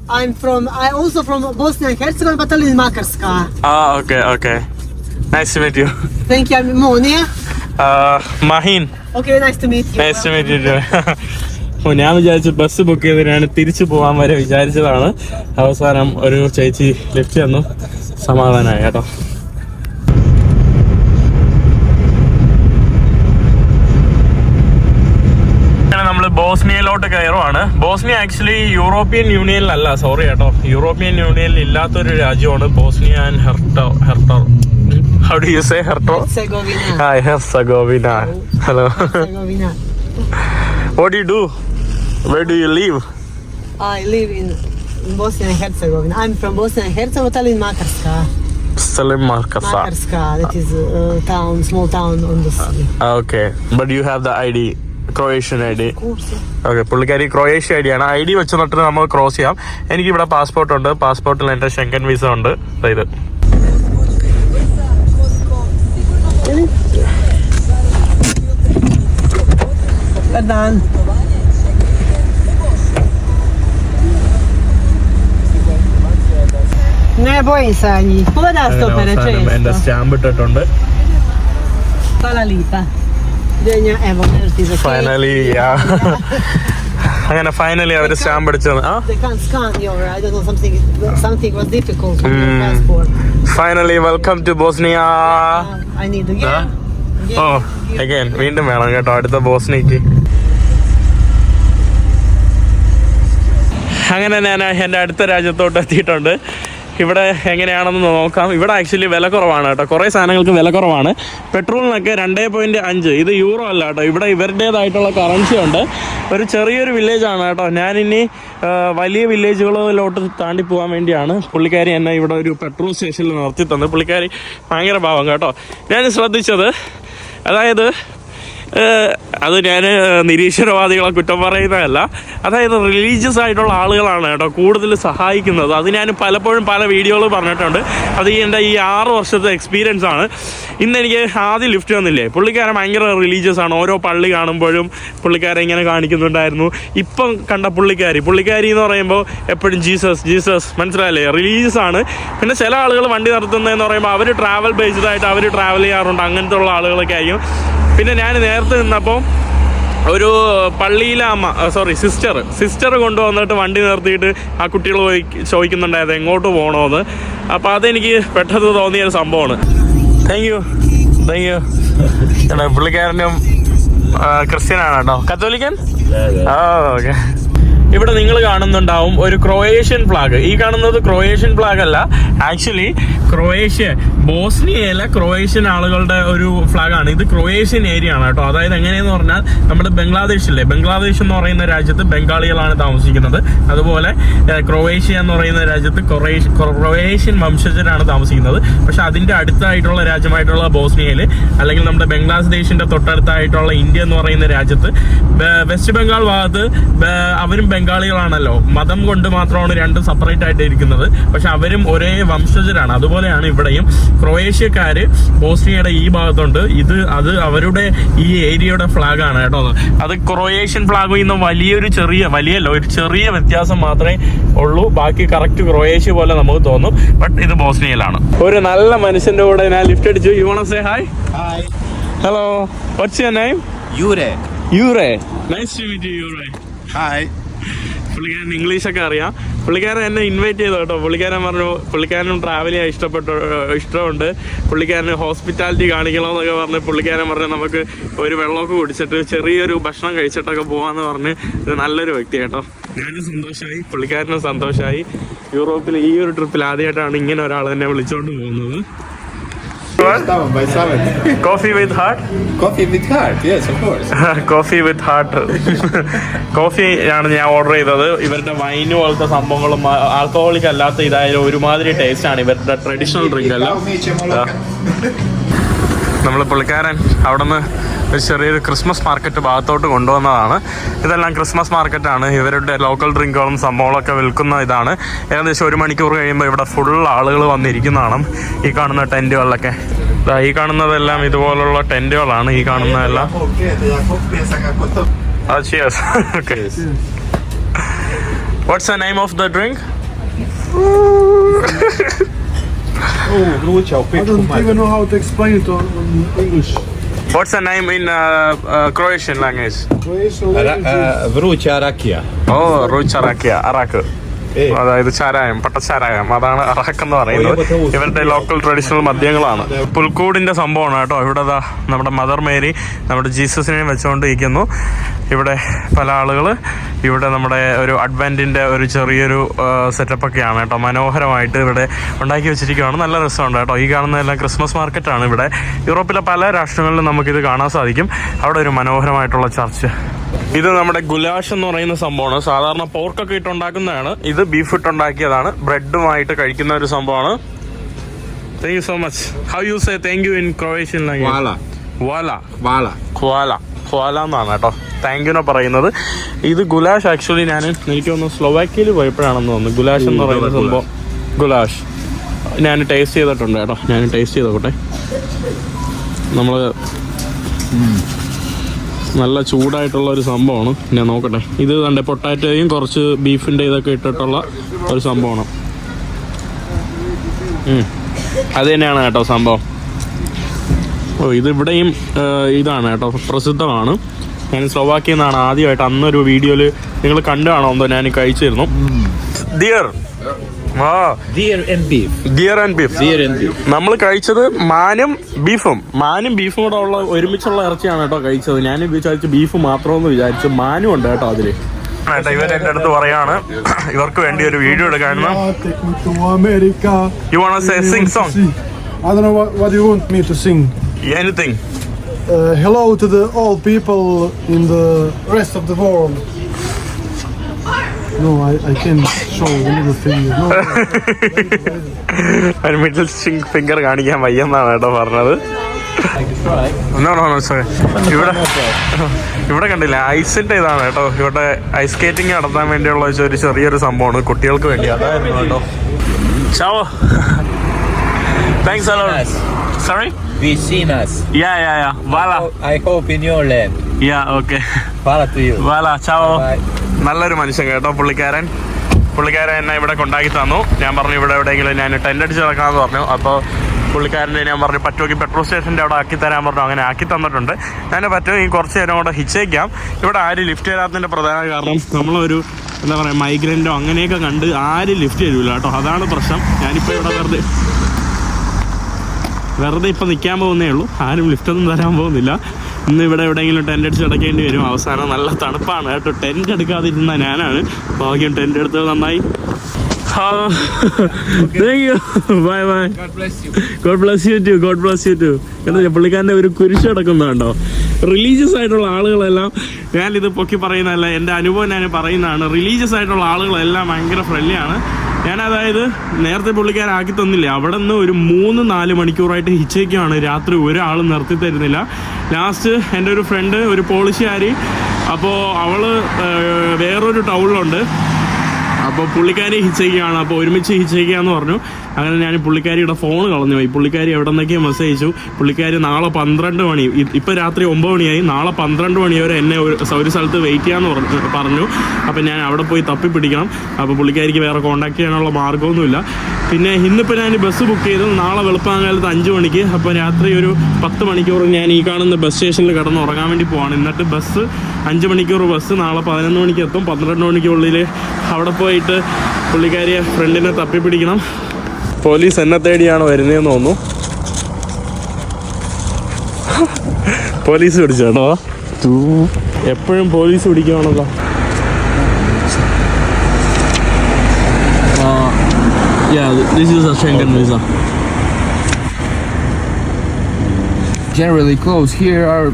I also from Bosnia and Herzegovina, but I live in Makarska. Okay. Nice to meet you. Thank you. I'm Monia. Mahin. Okay, nice to meet you. Nice to meet you too. അപ്പോൾ ഞാൻ വിചാരിച്ചു bus book ചെയ്ത് ഞാൻ തിരിച്ചു പോകാൻ വരെ വിചാരിച്ചതാണ്. അവസാനം ഒരു ചേച്ചി ലിഫ്റ്റ് തന്നു, സമാധാനമായി കേട്ടോ. നമ്മൾ ബോസ്നിയയിലോട്ട് കയറുവാണ്. ബോസ്നിയ ആക്ച്വലി യൂറോപ്യൻ യൂണിയനിലല്ല, സോറി കേട്ടോ, യൂറോപ്യൻ യൂണിയനിൽ ഇല്ലാത്തൊരു രാജ്യമാണ് ബോസ്നിയ ആൻഡ് ഹെർട്ടോ. How do you say Herto? Herzegovina. Hi, Herzegovina. Hello. Herzegovina. What do you do? Where do you live? I live in Bosnia and Herzegovina. I'm from Bosnia and Herzegovina, Tallinn, Makarska. Salim Markasa. Makarska, that is town, small town on the sea. Okay, but you have the ID, Croatian ID. Of course. Okay, പുള്ളിക്കാരി Croatia I D ആണ്. ID വെച്ച് നട്ടിട്ട് നമുക്ക് cross ചെയ്യാം. എനിക്കിവിടെ passport ഉണ്ട്, പാസ്പോർട്ടിൽ എൻ്റെ Schengen visa ഉണ്ട്. ഇത് Dan. Ne bojim se njih. Pogledaj stopere എന്റെ često. സ്റ്റാമ്പ് ഇട്ടിട്ടുണ്ട്. Hvala lipa. Denja, evo, ti za finally അങ്ങനെ ഫൈനലി അവര് സ്റ്റാമ്പ് അടിച്ചത്. They can't scan your, I don't know, something was difficult with your passport. Finally welcome to Bosnia. I need again. ഓ again വീണ്ടും വേണം കേട്ടോ അടുത്ത ബോസ്നിയക്ക്. അങ്ങനെ ഞാൻ എൻ്റെ അടുത്ത രാജ്യത്തോട്ട് എത്തിയിട്ടുണ്ട്. ഇവിടെ എങ്ങനെയാണെന്ന് നോക്കാം. ഇവിടെ ആക്ച്വലി വില കുറവാണ് കേട്ടോ, കുറേ സാധനങ്ങൾക്ക് വില കുറവാണ്. പെട്രോളിനൊക്കെ 2.5. ഇത് യൂറോ അല്ല കേട്ടോ, ഇവിടെ ഇവരുടേതായിട്ടുള്ള കറൻസി ഉണ്ട്. ഒരു ചെറിയൊരു വില്ലേജാണ് കേട്ടോ. ഞാനിനി വലിയ വില്ലേജുകളിലോട്ട് താണ്ടി പോകാൻ വേണ്ടിയാണ്. പുള്ളിക്കാരി എന്നെ ഇവിടെ ഒരു പെട്രോൾ സ്റ്റേഷനിൽ നിർത്തി തന്നു. പുള്ളിക്കാരി ഭയങ്കര പാവം കേട്ടോ. ഞാൻ ശ്രദ്ധിച്ചത്, അതായത് അത് ഞാൻ നിരീശ്വരവാദികളെ കുറ്റം പറയുന്നതല്ല, അതായത് റിലീജിയസ് ആയിട്ടുള്ള ആളുകളാണ് കേട്ടോ കൂടുതൽ സഹായിക്കുന്നത്. അത് ഞാൻ പലപ്പോഴും പല വീഡിയോകൾ പറഞ്ഞിട്ടുണ്ട്. അത് എൻ്റെ ഈ 6 വർഷത്തെ എക്സ്പീരിയൻസ് ആണ്. ഇന്ന് എനിക്ക് ആദ്യം ലിഫ്റ്റ് വന്നില്ലേ, പുള്ളിക്കാരൻ ഭയങ്കര റിലീജിയസ് ആണ്. ഓരോ പള്ളി കാണുമ്പോഴും പുള്ളിക്കാരെ ഇങ്ങനെ കാണിക്കുന്നുണ്ടായിരുന്നു. ഇപ്പം കണ്ട പുള്ളിക്കാരി എന്ന് പറയുമ്പോൾ എപ്പോഴും ജീസസ് മനസ്സിലായില്ലേ, റിലീജിയസ് ആണ്. പിന്നെ ചില ആളുകൾ വണ്ടി നിർത്തുന്നതെന്ന് പറയുമ്പോൾ അവർ ട്രാവൽ ബേസ്ഡ് ആയിട്ട് അവർ ട്രാവൽ ചെയ്യാറുണ്ട്, അങ്ങനത്തെ ഉള്ള ആളുകളൊക്കെ ആയിരിക്കും. പിന്നെ ഞാൻ നേരത്തെ നിന്നപ്പോൾ ഒരു പള്ളിയിലെ സിസ്റ്റർ കൊണ്ടുവന്നിട്ട് വണ്ടി നിർത്തിയിട്ട് ആ കുട്ടികൾ ചോദിക്കുന്നുണ്ടായത് എങ്ങോട്ട് പോകണമെന്ന്. അപ്പോൾ അതെനിക്ക് പെട്ടെന്ന് തോന്നിയൊരു സംഭവമാണ്. Thank U. പുള്ളിക്കാരനും ക്രിസ്ത്യനാണ് കേട്ടോ, കത്തോലിക്കൻ. ഓക്കെ. ഇവിടെ നിങ്ങൾ കാണുന്നുണ്ടാവും ഒരു ക്രൊയേഷ്യൻ ഫ്ലാഗ്. ഈ കാണുന്നത് ക്രൊയേഷ്യൻ ഫ്ലാഗ് അല്ല, ആക്ച്വലി ബോസ്നിയയിലെ ക്രൊയേഷ്യൻ ആളുകളുടെ ഒരു ഫ്ലാഗാണ്. ഇത് ക്രൊയേഷ്യൻ ഏരിയ ആണ് കേട്ടോ. അതായത് എങ്ങനെയെന്ന് പറഞ്ഞാൽ നമ്മുടെ ബംഗ്ലാദേശില്ലേ, ബംഗ്ലാദേശ് എന്ന് പറയുന്ന രാജ്യത്ത് ബംഗാളികളാണ് താമസിക്കുന്നത്. അതുപോലെ ക്രൊയേഷ്യ എന്ന് പറയുന്ന രാജ്യത്ത് ക്രൊയേഷ്യൻ വംശജരാണ് താമസിക്കുന്നത്. പക്ഷെ അതിന്റെ അടുത്തായിട്ടുള്ള രാജ്യമായിട്ടുള്ള ബോസ്നിയയിൽ, അല്ലെങ്കിൽ നമ്മുടെ ബംഗ്ലാദേശിന്റെ തൊട്ടടുത്തായിട്ടുള്ള ഇന്ത്യ എന്ന് പറയുന്ന രാജ്യത്ത്, വെസ്റ്റ് ബംഗാൾ ഭാഗത്ത് അവരും ബംഗാളികളാണല്ലോ, മതം കൊണ്ട് മാത്രമാണ് രണ്ടും സെപ്പറേറ്റ് ആയിട്ട് ഇരിക്കുന്നത്. പക്ഷെ അവരും ഒരേ വംശജരാണ്. അതുപോലെയാണ് ഇവിടെയും ക്രൊയേഷ്യക്കാര് ബോസ്നിയയുടെ ഈ ഭാഗത്തുണ്ട്. അത് അവരുടെ ഈ ഏരിയയുടെ ഫ്ലാഗ് ആണ് കേട്ടോ. അത് ക്രൊയേഷ്യൻ ഫ്ലാഗിൽ നിന്ന് ഒരു ചെറിയ വ്യത്യാസം മാത്രമേ ഉള്ളൂ. ബാക്കി കറക്റ്റ് ക്രൊയേഷ്യ പോലെ നമുക്ക് തോന്നും. ബട്ട് ഇത് ബോസ്നിയയിലാണ്. ഒരു നല്ല മനുഷ്യന്റെ കൂടെ ഞാൻ ലിഫ്റ്റ് അടിച്ചു. You want to say hi? Hi. Hello, what's your name? Jure. Nice to meet you. Jure. Hi. പുള്ളിക്കാരൻ ഇംഗ്ലീഷൊക്കെ അറിയാം. പുള്ളിക്കാരൻ എന്നെ ഇൻവൈറ്റ് ചെയ്തു കേട്ടോ. പുള്ളിക്കാരൻ പറഞ്ഞു പുള്ളിക്കാരനും ട്രാവൽ ചെയ്യാൻ ഇഷ്ടമുണ്ട്, പുള്ളിക്കാരന് ഹോസ്പിറ്റാലിറ്റി കാണിക്കണമെന്നൊക്കെ പറഞ്ഞ് പുള്ളിക്കാരൻ പറഞ്ഞു നമുക്ക് ഒരു വെള്ളമൊക്കെ കുടിച്ചിട്ട് ചെറിയൊരു ഭക്ഷണം കഴിച്ചിട്ടൊക്കെ പോകാമെന്ന് പറഞ്ഞ്. ഇത് നല്ലൊരു വ്യക്തി കേട്ടോ. ഞാനും സന്തോഷമായി, പുള്ളിക്കാരനും സന്തോഷമായി. യൂറോപ്പിൽ ഈ ഒരു ട്രിപ്പിൽ ആദ്യമായിട്ടാണ് ഇങ്ങനെ ഒരാൾ എന്നെ വിളിച്ചോണ്ട് പോകുന്നത്. By 7. Coffee with heart? Coffee with heart, yes, of course. Coffee with heart. Coffee ആണ് ഞാൻ ഓർഡർ ചെയ്തത്. ഇവരുടെ വൈന് പോലത്തെ സംഭവങ്ങളും ആൽക്കഹോളിക് അല്ലാത്ത ഇതായാലും ഒരുമാതിരി ടേസ്റ്റ് ആണ്. ഇവരുടെ ട്രഡീഷണൽ ഡ്രിങ്ക് അല്ല. നമ്മൾ പുള്ളിക്കാരൻ അവിടെ നിന്ന് ഒരു ചെറിയൊരു ക്രിസ്മസ് മാർക്കറ്റ് ഭാഗത്തോട്ട് കൊണ്ടുവന്നതാണ്. ഇതെല്ലാം ക്രിസ്മസ് മാർക്കറ്റാണ്. ഇവരുടെ ലോക്കൽ ഡ്രിങ്കുകളും സംഭവങ്ങളൊക്കെ വിൽക്കുന്ന ഇതാണ്. ഏകദേശം 1 മണിക്കൂർ കഴിയുമ്പോൾ ഇവിടെ ഫുൾ ആളുകൾ വന്നിരിക്കുന്നതാണ്. ഈ കാണുന്ന ടെൻറ്റുകളിലൊക്കെ, ഈ കാണുന്നതെല്ലാം ഇതുപോലുള്ള ടെൻറ്റുകളാണ്. ഈ കാണുന്നതെല്ലാം what's the name of the drink? I don't even know how to explain it on English. What's the name in Croatian language? Vruća rakija. Oh, Rucharakia, Arak. അതായത് ചാരായം, പട്ടച്ചാരായം, അതാണ് അറാക്ക് എന്ന് പറയുന്നത്. ഇവരുടെ ലോക്കൽ ട്രഡീഷണൽ മദ്യങ്ങളാണ്. പുൽക്കൂടിന്റെ സംഭവമാണ് കേട്ടോ. ഇവിടെ നമ്മുടെ മദർ മേരി നമ്മുടെ ജീസസിനെ വെച്ചുകൊണ്ടിരിക്കുന്നു. ഇവിടെ പല ആളുകൾ ഇവിടെ നമ്മുടെ ഒരു അഡ്വെന്റിന്റെ ഒരു ചെറിയൊരു സെറ്റപ്പ് ഒക്കെയാണ് കേട്ടോ. മനോഹരമായിട്ട് ഇവിടെ ഉണ്ടാക്കി വെച്ചിരിക്കുകയാണ്. നല്ല രസമുണ്ട് കേട്ടോ. ഈ കാണുന്നതെല്ലാം ക്രിസ്മസ് മാർക്കറ്റാണ്. ഇവിടെ യൂറോപ്പിലെ പല രാഷ്ട്രങ്ങളിലും നമുക്കിത് കാണാൻ സാധിക്കും. അവിടെ ഒരു മനോഹരമായിട്ടുള്ള ചർച്ച്. ഇത് നമ്മുടെ ഗുലാഷ് എന്ന് പറയുന്ന സംഭവമാണ്. സാധാരണ പോർക്കൊക്കെ ഇട്ടുണ്ടാക്കുന്നതാണ്. ഇത് ബീഫ് ഇട്ടുണ്ടാക്കിയതാണ്. ബ്രെഡുമായിട്ട് കഴിക്കുന്ന ഒരു സംഭവമാണ്. Thank you so much. How you say thank you in Croatian language? ഖ്വാല എന്നാണ് കേട്ടോ താങ്ക് യുനെ പറയുന്നത്. ഇത് ഗുലാഷ് ആക്ച്വലി എനിക്ക് തോന്നുന്നു സ്ലോവാക്യയിൽ പോയപ്പോഴാണെന്ന് തോന്നുന്നു ഗുലാഷ് എന്ന് പറയുന്ന സംഭവം. ഗുലാഷ് ഞാൻ ടേസ്റ്റ് ചെയ്തിട്ടുണ്ട് കേട്ടോ. ഞാൻ ടേസ്റ്റ് ചെയ്തോട്ടെ. നമ്മൾ നല്ല ചൂടായിട്ടുള്ള ഒരു സംഭവമാണ്. ഞാൻ നോക്കട്ടെ. ഇത് കണ്ടേ പൊട്ടാറ്റോയും കുറച്ച് ബീഫിൻ്റെ ഇതൊക്കെ ഇട്ടിട്ടുള്ള ഒരു സംഭവമാണ്. അത് തന്നെയാണ് കേട്ടോ സംഭവം. ഓ, ഇത് ഇവിടെയും ഇതാണ് കേട്ടോ, പ്രസിദ്ധമാണ്. ഞാൻ സ്ലോവാക്യയിൽ നിന്നാണ് ആദ്യമായിട്ട് അന്നൊരു വീഡിയോയിൽ നിങ്ങൾ കണ്ടു കാണോ എന്തോ ഞാൻ കഴിച്ചിരുന്നു. Dear and beef. നമ്മൾ കഴിച്ചത് മാനും ബീഫും കൂടെ ഉള്ള ഒരുമിച്ചുള്ള ഇറച്ചിയാണ് കേട്ടോ കഴിച്ചത്. ഞാൻ വിചാരിച്ചു ബീഫ് മാത്രമെന്ന് വിചാരിച്ചു. മാനും ഉണ്ട് കേട്ടോ അതില്. ഇവർ എന്റെ അടുത്ത് പറയാണ് ഇവർക്ക് വേണ്ടി ഒരു video എടുക്കായിരുന്നു. You wanna say sing song? I don't know what you want me to sing. Anything. Hello to all people in the rest of the world. No, I can't show the middle finger. ഒരു middle finger കാണിക്കാൻ വയ്യെന്നാണ് കേട്ടോ പറഞ്ഞത്. ഇവിടെ കണ്ടില്ല ഐസിന്റെ ഇതാണ് കേട്ടോ. ഇവിടെ ice skating നടത്താൻ വേണ്ടിയുള്ള ഒരു ചെറിയൊരു സംഭവമാണ് കുട്ടികൾക്ക് വേണ്ടി. അതായിരുന്നു കേട്ടോ. ചാവോ. Thanks a lot. Sorry? We seen us. Yeah. Vala. I hope in your land. Yeah, okay. Vala to you. Vala, ciao. Bye. നല്ലൊരു മനുഷ്യൻ കേട്ടോ പുള്ളിക്കാരൻ എന്നെ ഇവിടെ കൊണ്ടാക്കി തന്നു. ഞാൻ പറഞ്ഞു ഇവിടെ എവിടെയെങ്കിലും ഞാൻ ടെൻ്റ് അടിച്ച് കിടക്കാമെന്ന് പറഞ്ഞു. അപ്പോൾ പുള്ളിക്കാരനെ ഞാൻ പറഞ്ഞു പറ്റുമെങ്കിൽ പെട്രോൾ സ്റ്റേഷൻ്റെ അവിടെ ആക്കി തരാൻ പറഞ്ഞു. അങ്ങനെ ആക്കി തന്നിട്ടുണ്ട്. ഞാൻ പറ്റുമെങ്കിൽ കുറച്ച് നേരം കൂടെ ഹിച്ചേക്കാം. ഇവിടെ ആരും ലിഫ്റ്റ് തരാത്തതിൻ്റെ പ്രധാന കാരണം നമ്മളൊരു എന്താ പറയുക മൈഗ്രൻ്റോ അങ്ങനെയൊക്കെ കണ്ട് ആരും ലിഫ്റ്റ് തരില്ല കേട്ടോ. അതാണ് പ്രശ്നം. ഞാനിപ്പോൾ ഇവിടെ വെറുതെ ഇപ്പം നിൽക്കാൻ പോകുന്നേ ഉള്ളൂ. ആരും ലിഫ്റ്റൊന്നും തരാൻ പോകുന്നില്ല. ഇന്ന് ഇവിടെ എവിടെയെങ്കിലും ടെൻ്റ് അടിച്ച് കിടക്കേണ്ടി വരും. അവസാനം നല്ല തണുപ്പാണ് കേട്ടോ. ടെൻ്റ് എടുക്കാതിരുന്ന ഞാനാണ്. ഭാഗ്യം ടെൻ്റ് എടുത്തത് നന്നായി. Bye. God bless you too. എന്താ പുള്ളിക്കാരൻ്റെ ഒരു കുരിശ് കിടക്കുന്നതുണ്ടോ. റിലീജിയസ് ആയിട്ടുള്ള ആളുകളെല്ലാം, ഞാനിത് പൊക്കി പറയുന്നതല്ല, എൻ്റെ അനുഭവം ഞാൻ പറയുന്നതാണ്. റിലീജിയസ് ആയിട്ടുള്ള ആളുകളെല്ലാം ഭയങ്കര ഫ്രണ്ട്ലിയാണ്. അതായത് നേരത്തെ പുള്ളിക്കാരാക്കി തന്നില്ല. അവിടെ നിന്ന് ഒരു 3-4 മണിക്കൂറായിട്ട് ഹിച്ചേക്കാണ്. രാത്രി ഒരാളും നിർത്തി തരുന്നില്ല. ലാസ്റ്റ് എൻ്റെ ഒരു ഫ്രണ്ട്, ഒരു പോളിഷുകാരി, അപ്പോൾ അവള് വേറൊരു ടൗണിലുണ്ട്. അപ്പോൾ പുള്ളിക്കാരി ഹിച്ചേക്കാണ്. അപ്പോൾ ഒരുമിച്ച് ഹിച്ചേക്കാന്ന് പറഞ്ഞു. അങ്ങനെ ഞാൻ പുള്ളിക്കാരിയുടെ ഫോൺ കളഞ്ഞു പോയി. പുള്ളിക്കാരി എവിടെ നിന്നൊക്കെ മെസ്സേജ് അയച്ചു. പുള്ളിക്കാരി നാളെ 12 മണി, ഇപ്പോൾ രാത്രി 9 മണിയായി, നാളെ 12 മണി വരെ എന്നെ ഒരു സ്ഥലത്ത് വെയിറ്റ് ചെയ്യാമെന്ന് പറഞ്ഞു. അപ്പോൾ ഞാൻ അവിടെ പോയി തപ്പി പിടിക്കണം. അപ്പോൾ പുള്ളിക്കാരിക്ക് വേറെ കോൺടാക്ട് ചെയ്യാനുള്ള മാർഗ്ഗമൊന്നുമില്ല. പിന്നെ ഇന്നിപ്പോൾ ഞാൻ ബസ് ബുക്ക് ചെയ്തു നാളെ വെളുപ്പാങ്കാലത്ത് 5 മണിക്ക്. അപ്പോൾ രാത്രി ഒരു 10 മണിക്കൂർ ഞാൻ ഈ കാണുന്ന ബസ് സ്റ്റേഷനിൽ കിടന്ന് ഉറങ്ങാൻ വേണ്ടി പോവാണ്. എന്നിട്ട് ബസ് 5 മണിക്കൂർ ബസ് നാളെ 11 മണിക്ക് എത്തും. 12 മണിക്കുള്ളിൽ അവിടെ പോയിട്ട് പുള്ളിക്കാരിയെ ഫ്രണ്ടിനെ തപ്പി പിടിക്കണം. പോലീസ് എന്നെ തേടിയാണ് വരുന്നതെന്ന് തോന്നുന്നു. പോലീസ് പിടിച്ചോ. എപ്പോഴും police പിടിക്കുവാണല്ലോ. This is a Schengen visa. Generally close. Here are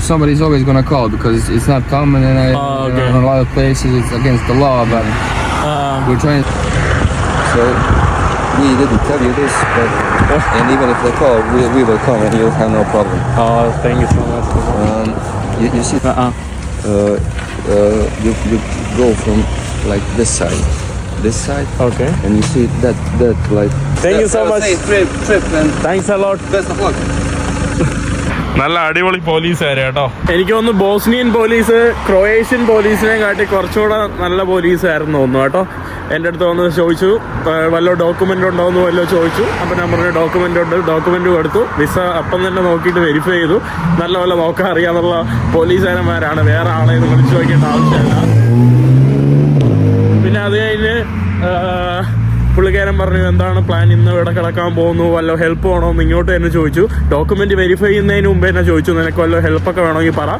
somebody's always gonna call because it's not common, and okay. in a lot of places it's against the law. But we're trying. So we didn't tell you this, but and even if they call, we will come, and you'll have no problem. Thank you so much. You see, you go from like this side. Okay. And you see that like. Thank you so much. Trip and Thanks a lot. best of luck. നല്ല അടിപൊളി പോലീസുകാര് കേട്ടോ. എനിക്ക് തോന്നുന്നു Bosnian police Croatian പോലീസിനെ കാട്ടി കുറച്ചുകൂടെ നല്ല പോലീസുകാരെന്ന് തോന്നുന്നു കേട്ടോ. എൻ്റെ അടുത്ത് വന്ന് ചോദിച്ചു വല്ല ഡോക്യുമെൻ്റ് ഉണ്ടോ എന്ന് വല്ലതും ചോദിച്ചു. അപ്പോൾ ഞാൻ പറഞ്ഞു ഡോക്യുമെൻ്റ് ഉണ്ട്. ഡോക്യുമെൻ്റ് കൊടുത്തു. വിസ അപ്പം തന്നെ നോക്കിയിട്ട് വെരിഫൈ ചെയ്തു. നല്ലപോലെ നോക്കാൻ അറിയാമെന്നുള്ള പോലീസുകാരന്മാരാണ്, വേറെ ആളെ വിളിച്ചു നോക്കേണ്ട ആവശ്യമില്ല. പിന്നെ അത് കഴിഞ്ഞ് പുള്ളിക്കാരൻ പറഞ്ഞു എന്താണ് പ്ലാൻ, ഇന്ന് ഇവിടെ കിടക്കാൻ പോകുന്നു, വല്ല ഹെൽപ്പ് വേണോ എന്ന് ഇങ്ങോട്ട് തന്നെ ചോദിച്ചു. ഡോക്യുമെൻറ്റ് വെരിഫൈ ചെയ്യുന്നതിന് മുമ്പേ തന്നെ ചോദിച്ചു നിനക്ക് വല്ല ഹെൽപ്പൊക്കെ വേണമെങ്കിൽ പറ.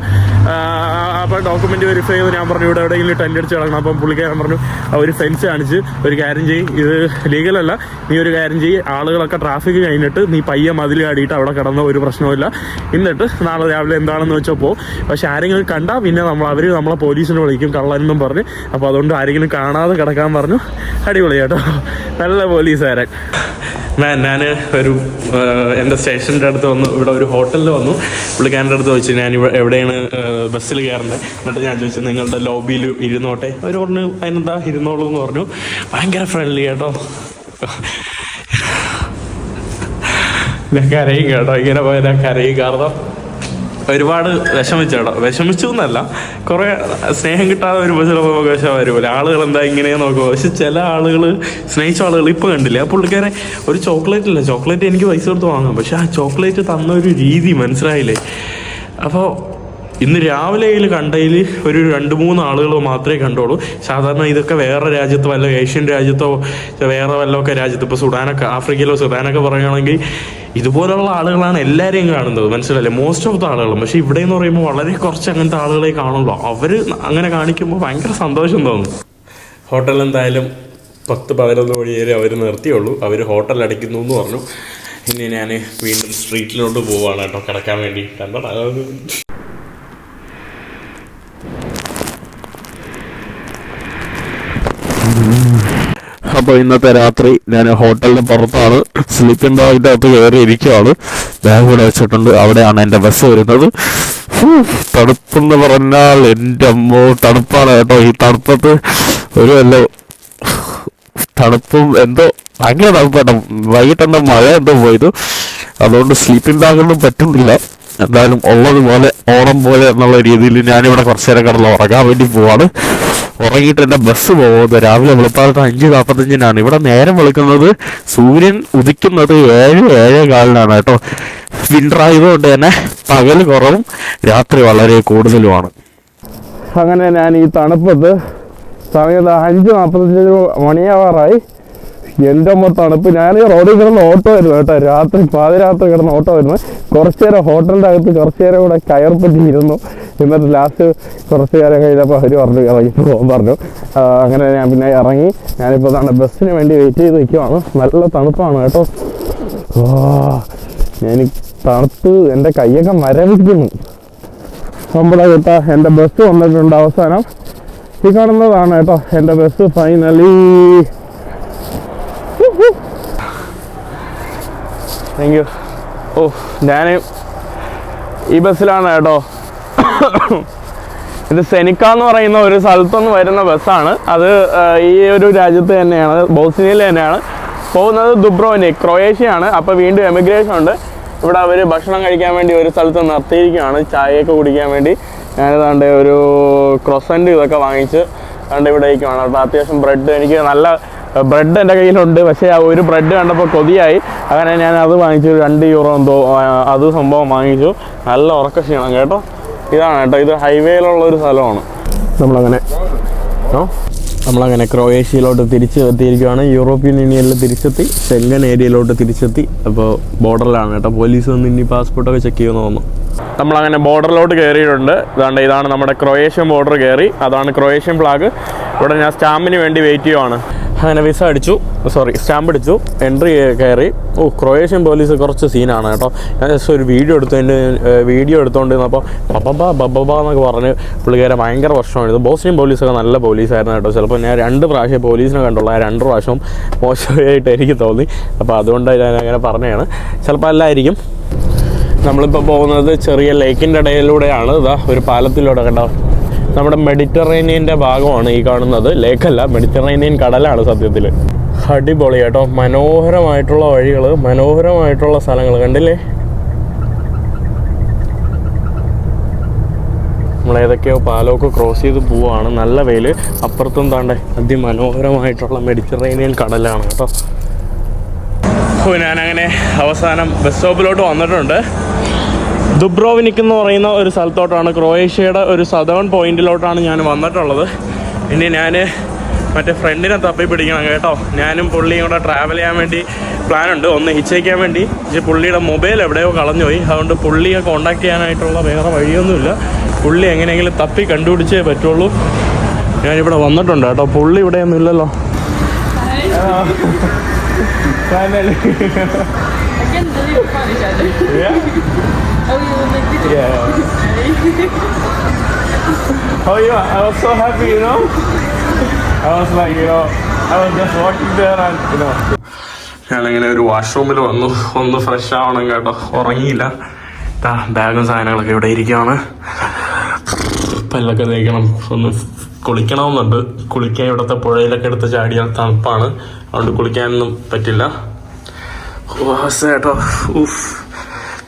അപ്പോൾ ഡോക്യുമെൻറ്റ് വെരിഫൈ ചെയ്ത് ഞാൻ പറഞ്ഞു ഇവിടെ എവിടെയെങ്കിലും ടെൻ്റ് അടിച്ച് കിടക്കണം. അപ്പം പുള്ളിക്കാരൻ പറഞ്ഞു ഒരു ഫെൻസ് കാണിച്ച് ഒരു കാര്യം ചെയ്യും, ഇത് ലീഗലല്ല, നീ ഒരു കാര്യം ചെയ്യും, ആളുകളൊക്കെ ട്രാഫിക് കഴിഞ്ഞിട്ട് നീ പയ്യെ മതിൽ കാടിയിട്ട് അവിടെ കിടന്ന ഒരു പ്രശ്നമില്ല, എന്നിട്ട് നാളെ രാവിലെ എന്താണെന്ന് വെച്ചപ്പോൾ. പക്ഷെ ആരെങ്കിലും കണ്ടാൽ പിന്നെ അവർ നമ്മളെ പോലീസിനെ വിളിക്കും കള്ളനെന്നും പറഞ്ഞ്. അപ്പോൾ അതുകൊണ്ട് ആരെങ്കിലും കാണാതെ കിടക്കാൻ പറഞ്ഞു. അടിപൊളി കേട്ടോ, നല്ല പോലീസുകാരൻ. ഞാൻ ഒരു എൻ്റെ സ്റ്റേഷൻ്റെ അടുത്ത് വന്നു, ഇവിടെ ഒരു ഹോട്ടലിൽ വന്നു. പുള്ളിക്കാരൻ്റെ അടുത്ത് ചോദിച്ചു ഞാൻ എവിടെയാണ് ബസ്സിൽ കയറേണ്ടത്. എന്നിട്ട് ഞാൻ ചോദിച്ചു നിങ്ങളുടെ ലോബിയിൽ ഇരുന്നോട്ടെ. അവർ പറഞ്ഞു അതിനെന്താ ഇരുന്നോളൂ എന്ന് പറഞ്ഞു. ഭയങ്കര ഫ്രണ്ട്ലി കേട്ടോ. ഞാൻ കരയും കേട്ടോ, ഇങ്ങനെ പോയാൽ ഞാൻ കരയും. കാരണം ഒരുപാട് വിഷമിച്ചു കേട്ടോ. വിഷമിച്ചു എന്നല്ല, കുറേ സ്നേഹം കിട്ടാതെ വരുമ്പോൾ ചിലപ്പോൾ വിഷമം വരുമല്ലോ. ആളുകൾ എന്താ ഇങ്ങനെയാ നോക്കുക. പക്ഷെ ചില ആളുകൾ സ്നേഹിച്ച ആളുകൾ ഇപ്പോൾ കണ്ടില്ല. ആ പുള്ളിക്കാരെ ഒരു ചോക്ലേറ്റ് ഇല്ല, ചോക്ലേറ്റ് എനിക്ക് പൈസ കൊടുത്ത് വാങ്ങാം, പക്ഷെ ആ ചോക്ലേറ്റ് തന്ന ഒരു രീതി മനസ്സിലായില്ലേ. അപ്പോൾ ഇന്ന് രാവിലെ കണ്ടതിൽ ഒരു 2-3 ആളുകൾ മാത്രമേ കണ്ടോളൂ. സാധാരണ ഇതൊക്കെ വേറെ രാജ്യത്ത് വല്ല ഏഷ്യൻ രാജ്യത്തോ വേറെ വല്ലതൊക്കെ രാജ്യത്ത്, ഇപ്പോൾ സുഡാനൊക്കെ ആഫ്രിക്കയിലോ സുഡാനൊക്കെ പറയുകയാണെങ്കിൽ ഇതുപോലുള്ള ആളുകളാണ് എല്ലാവരെയും കാണുന്നത്, മനസ്സിലല്ലേ, മോസ്റ്റ് ഓഫ് ദ ആളുകളും. പക്ഷേ ഇവിടെ എന്ന് പറയുമ്പോൾ വളരെ കുറച്ച് അങ്ങനത്തെ ആളുകളെ കാണുള്ളൂ. അവർ അങ്ങനെ കാണിക്കുമ്പോൾ ഭയങ്കര സന്തോഷം തോന്നും. ഹോട്ടലിൽ എന്തായാലും 10-11 മണി വരെ അവർ നിർത്തിയുള്ളൂ. അവർ ഹോട്ടൽ അടയ്ക്കുന്നു എന്ന് പറഞ്ഞു. ഇനി ഞാൻ വീണ്ടും സ്ട്രീറ്റിലോട്ട് പോവുകയാണ് കേട്ടോ കിടക്കാൻ വേണ്ടി. കണ്ടോ അപ്പോൾ ഇന്നത്തെ രാത്രി ഞാൻ ഹോട്ടലിന് പുറത്താണ്, സ്ലീപ്പിംഗ് ബാഗിൻ്റെ അകത്ത് കയറി ഇരിക്കുകയാണ്. ബാഗ് ഇവിടെ വെച്ചിട്ടുണ്ട്, അവിടെയാണ് എൻ്റെ ബസ് വരുന്നത്. തണുപ്പെന്ന് പറഞ്ഞാൽ എൻ്റെ അമ്മോ തണുപ്പാണ് കേട്ടോ. ഈ തണുപ്പത്ത് ഒരു വല്ല തണുപ്പും എന്തോ ഭയങ്കര തണുപ്പാട്ടോ. വൈകിട്ടെന്തോ മഴ എന്തോ പോയത്, അതുകൊണ്ട് സ്ലീപ്പിംഗ് ബാഗൊന്നും പറ്റുന്നില്ല. എന്തായാലും ഉള്ളതുപോലെ ഓണം പോലെ എന്നുള്ള രീതിയിൽ ഞാനിവിടെ കുറച്ച് നേരം കിടന്ന് ഉറങ്ങാൻ വേണ്ടി പോവാണ്. ഉറങ്ങിയിട്ട് എൻ്റെ ബസ് പോകുന്നത് രാവിലെ വെളുപ്പാലത്ത് 5:45 ഇവിടെ നേരം വെളുക്കുന്നത്, സൂര്യൻ ഉദിക്കുന്നത് 7-7:15 കേട്ടോ. വിൻ്റർ ആയതുകൊണ്ട് തന്നെ പകൽ കുറവും രാത്രി വളരെ കൂടുതലുമാണ്. അങ്ങനെ ഞാൻ ഈ തണുപ്പത്ത് സമയത്ത് 5:45 മണിയാവാറായി. എൻ്റെ അമ്മ തണുപ്പ്. ഞാൻ ഈ റോഡിൽ കിടന്ന് ഓട്ടോ വരുന്നു കേട്ടോ, പാതിരാത്രി കിടന്ന് ഓട്ടോ വരുന്നു. കുറച്ച് നേരം ഹോട്ടലിൻ്റെ അകത്ത് കുറച്ച് നേരം കൂടെ കയർപ്പറ്റി ഇരുന്നു. എന്നിട്ട് ലാസ്റ്റ് കുറച്ച് നേരം കഴിഞ്ഞപ്പോൾ അവർ പറഞ്ഞു ഇറങ്ങി പോകാൻ പറഞ്ഞു. അങ്ങനെ ഞാൻ പിന്നെ ഇറങ്ങി. ഞാനിപ്പോൾ തന്നെ ബസ്സിന് വേണ്ടി വെയിറ്റ് ചെയ്ത് നിൽക്കുവാണ്. നല്ല തണുപ്പാണ് കേട്ടോ. ഞാൻ തണുത്ത് എൻ്റെ കൈയൊക്കെ മരവിക്കുന്നു. നമ്മുടെ കേട്ടോ എൻ്റെ ബസ് വന്നിട്ടുണ്ട്. അവസാനം ഈ കാണുന്നതാണ് കേട്ടോ എൻ്റെ ബസ്. Finally thank you. ഞാൻ ഈ ബസ്സിലാണ് കേട്ടോ. ഇത് സെനിക്ക എന്ന് പറയുന്ന ഒരു സ്ഥലത്തുനിന്ന് വരുന്ന ബസ്സാണ്. അത് ഈ ഒരു രാജ്യത്ത് തന്നെയാണ്, ബോസ്നിയയിൽ തന്നെയാണ് പോകുന്നത്. ദുബ്രോനിക്, ക്രൊയേഷ്യയാണ്. അപ്പോൾ വീണ്ടും എമിഗ്രേഷൻ ഉണ്ട്. ഇവിടെ അവർ ഭക്ഷണം കഴിക്കാൻ വേണ്ടി ഒരു സ്ഥലത്ത് നിർത്തിയിരിക്കുകയാണ്, ചായയൊക്കെ കുടിക്കാൻ വേണ്ടി. ഞാനിതാണ്ട് ഒരു ക്രൊസൻ്റ് ഇതൊക്കെ വാങ്ങിച്ച് കണ്ട് ഇവിടെ ഇരിക്കുകയാണ് കേട്ടോ. അത്യാവശ്യം ബ്രെഡ്, എനിക്ക് നല്ല ബ്രെഡ് എൻ്റെ കയ്യിലുണ്ട്, പക്ഷേ ആ ഒരു ബ്രെഡ് കണ്ടപ്പോൾ കൊതിയായി. അങ്ങനെ ഞാൻ അത് വാങ്ങിച്ചു. 2 യൂറോ എന്തോ അത് സംഭവം വാങ്ങിച്ചു. നല്ല ഉറക്ക ക്ഷീണം കേട്ടോ. ഇതാണ് കേട്ടോ, ഇത് ഹൈവേയിലുള്ളൊരു സ്ഥലമാണ്. നമ്മളങ്ങനെ ക്രൊയേഷ്യയിലോട്ട് തിരിച്ച് എത്തിയിരിക്കുകയാണ്. യൂറോപ്യൻ യൂണിയനിൽ തിരിച്ചെത്തി, ഷെങ്കൻ ഏരിയയിലോട്ട് തിരിച്ചെത്തി. അപ്പോൾ ബോർഡറിലാണ് കേട്ടോ. പോലീസ് വന്ന് ഇനി പാസ്പോർട്ടൊക്കെ ചെക്ക് ചെയ്യുമെന്ന് തോന്നുന്നു. നമ്മളങ്ങനെ ബോർഡറിലോട്ട് കയറിയിട്ടുണ്ട്. ഇതാണ് നമ്മുടെ ക്രൊയേഷ്യൻ ബോർഡർ കയറി. അതാണ് ക്രൊയേഷ്യൻ ഫ്ലാഗ്. ഇവിടെ ഞാൻ സ്റ്റാമ്പിന് വേണ്ടി വെയിറ്റ് ചെയ്യുവാണ്. അങ്ങനെ വിസ അടിച്ചു, സ്റ്റാമ്പ് അടിച്ചു, എൻട്രി കയറി. ക്രൊയേഷ്യൻ പോലീസ് കുറച്ച് സീനാണ് കേട്ടോ. ഞാൻ ജസ്റ്റ് ഒരു വീഡിയോ എടുത്തുകൊണ്ടിരുന്നപ്പോൾ ബബ്ബ എന്നൊക്കെ പറഞ്ഞ് പുള്ളിക്കാരെ ഭയങ്കര പ്രശ്നമായിരുന്നു. ബോസ്നിയൻ പോലീസൊക്കെ നല്ല പോലീസായിരുന്നു കേട്ടോ. ചിലപ്പോൾ ഞാൻ 2 പ്രാവശ്യം പോലീസിനെ കണ്ടുള്ളൂ. ആ 2 പ്രാവശ്യവും മോശമായിട്ട് എനിക്ക് തോന്നി. അപ്പോൾ അതുകൊണ്ട് ഞാൻ അങ്ങനെ പറഞ്ഞതാണ്. ചിലപ്പോൾ അല്ലായിരിക്കും. നമ്മളിപ്പോൾ പോകുന്നത് ചെറിയ ലേക്കിൻ്റെ ഇടയിലൂടെയാണ്. ഇതാ ഒരു പാലത്തിലൂടെ കണ്ടോ. നമ്മുടെ മെഡിറ്ററേനിയൻ്റെ ഭാഗമാണ് ഈ കാണുന്നത്. ലേക്കല്ല, മെഡിറ്ററേനിയൻ കടലാണ് സത്യത്തിൽ. അടിപൊളി കേട്ടോ. മനോഹരമായിട്ടുള്ള വഴികൾ, മനോഹരമായിട്ടുള്ള സ്ഥലങ്ങൾ കണ്ടില്ലേ. നമ്മൾ ഏതൊക്കെയോ പാലമൊക്കെ ക്രോസ് ചെയ്ത് പോവുകയാണ്. നല്ല വെയിൽ. അപ്പുറത്തും താണ്ടെ അതിമനോഹരമായിട്ടുള്ള മെഡിറ്ററേനിയൻ കടലാണ് കേട്ടോ. അപ്പോൾ ഞാനങ്ങനെ അവസാനം ബസ് സ്റ്റോപ്പിലോട്ട് വന്നിട്ടുണ്ട്. ദുബ്രോവ്നിക് എന്ന് പറയുന്ന ഒരു സ്ഥലത്തോട്ടാണ്, ക്രൊയേഷ്യയുടെ ഒരു സദേൺ പോയിന്റിലോട്ടാണ് ഞാൻ വന്നിട്ടുള്ളത്. ഇനി ഞാൻ മറ്റേ ഫ്രണ്ടിനെ തപ്പി പിടിക്കണം കേട്ടോ. ഞാനും പുള്ളിയും കൂടെ ട്രാവൽ ചെയ്യാൻ വേണ്ടി പ്ലാനുണ്ട്. ഒന്ന് ഹിച്ചയ്ക്കാൻ വേണ്ടി. പക്ഷേ പുള്ളിയുടെ മൊബൈൽ എവിടെയോ കളഞ്ഞുപോയി. അതുകൊണ്ട് പുള്ളിയെ കോൺടാക്ട് ചെയ്യാനായിട്ടുള്ള വേറെ വഴിയൊന്നുമില്ല. പുള്ളി എങ്ങനെയെങ്കിലും തപ്പി കണ്ടുപിടിച്ചേ പറ്റുള്ളൂ. ഞാനിവിടെ വന്നിട്ടുണ്ട് കേട്ടോ. പുള്ളി ഇവിടെയൊന്നും ഇല്ലല്ലോ. Oh yeah, I was so happy, you know. I was like, you know, I was just walking there and, you know. ഞാനങ്ങനെ ഒരു വാഷ്റൂമിൽ വന്നു. ഒന്ന് ഫ്രഷ് ആവണം കേട്ടോ. ഉറങ്ങിയില്ല. ബാഗും സാധനങ്ങളൊക്കെ ഇവിടെ ഇരിക്കുകയാണ്. പല്ലൊക്കെ തേക്കണം. ഒന്ന് കുളിക്കണമെന്നുണ്ട്. കുളിക്കാൻ ഇവിടുത്തെ പുഴയിലൊക്കെ എടുത്ത് ചാടിയാൽ തണുപ്പാണ്. അതുകൊണ്ട് കുളിക്കാനൊന്നും പറ്റില്ല. കേട്ടോ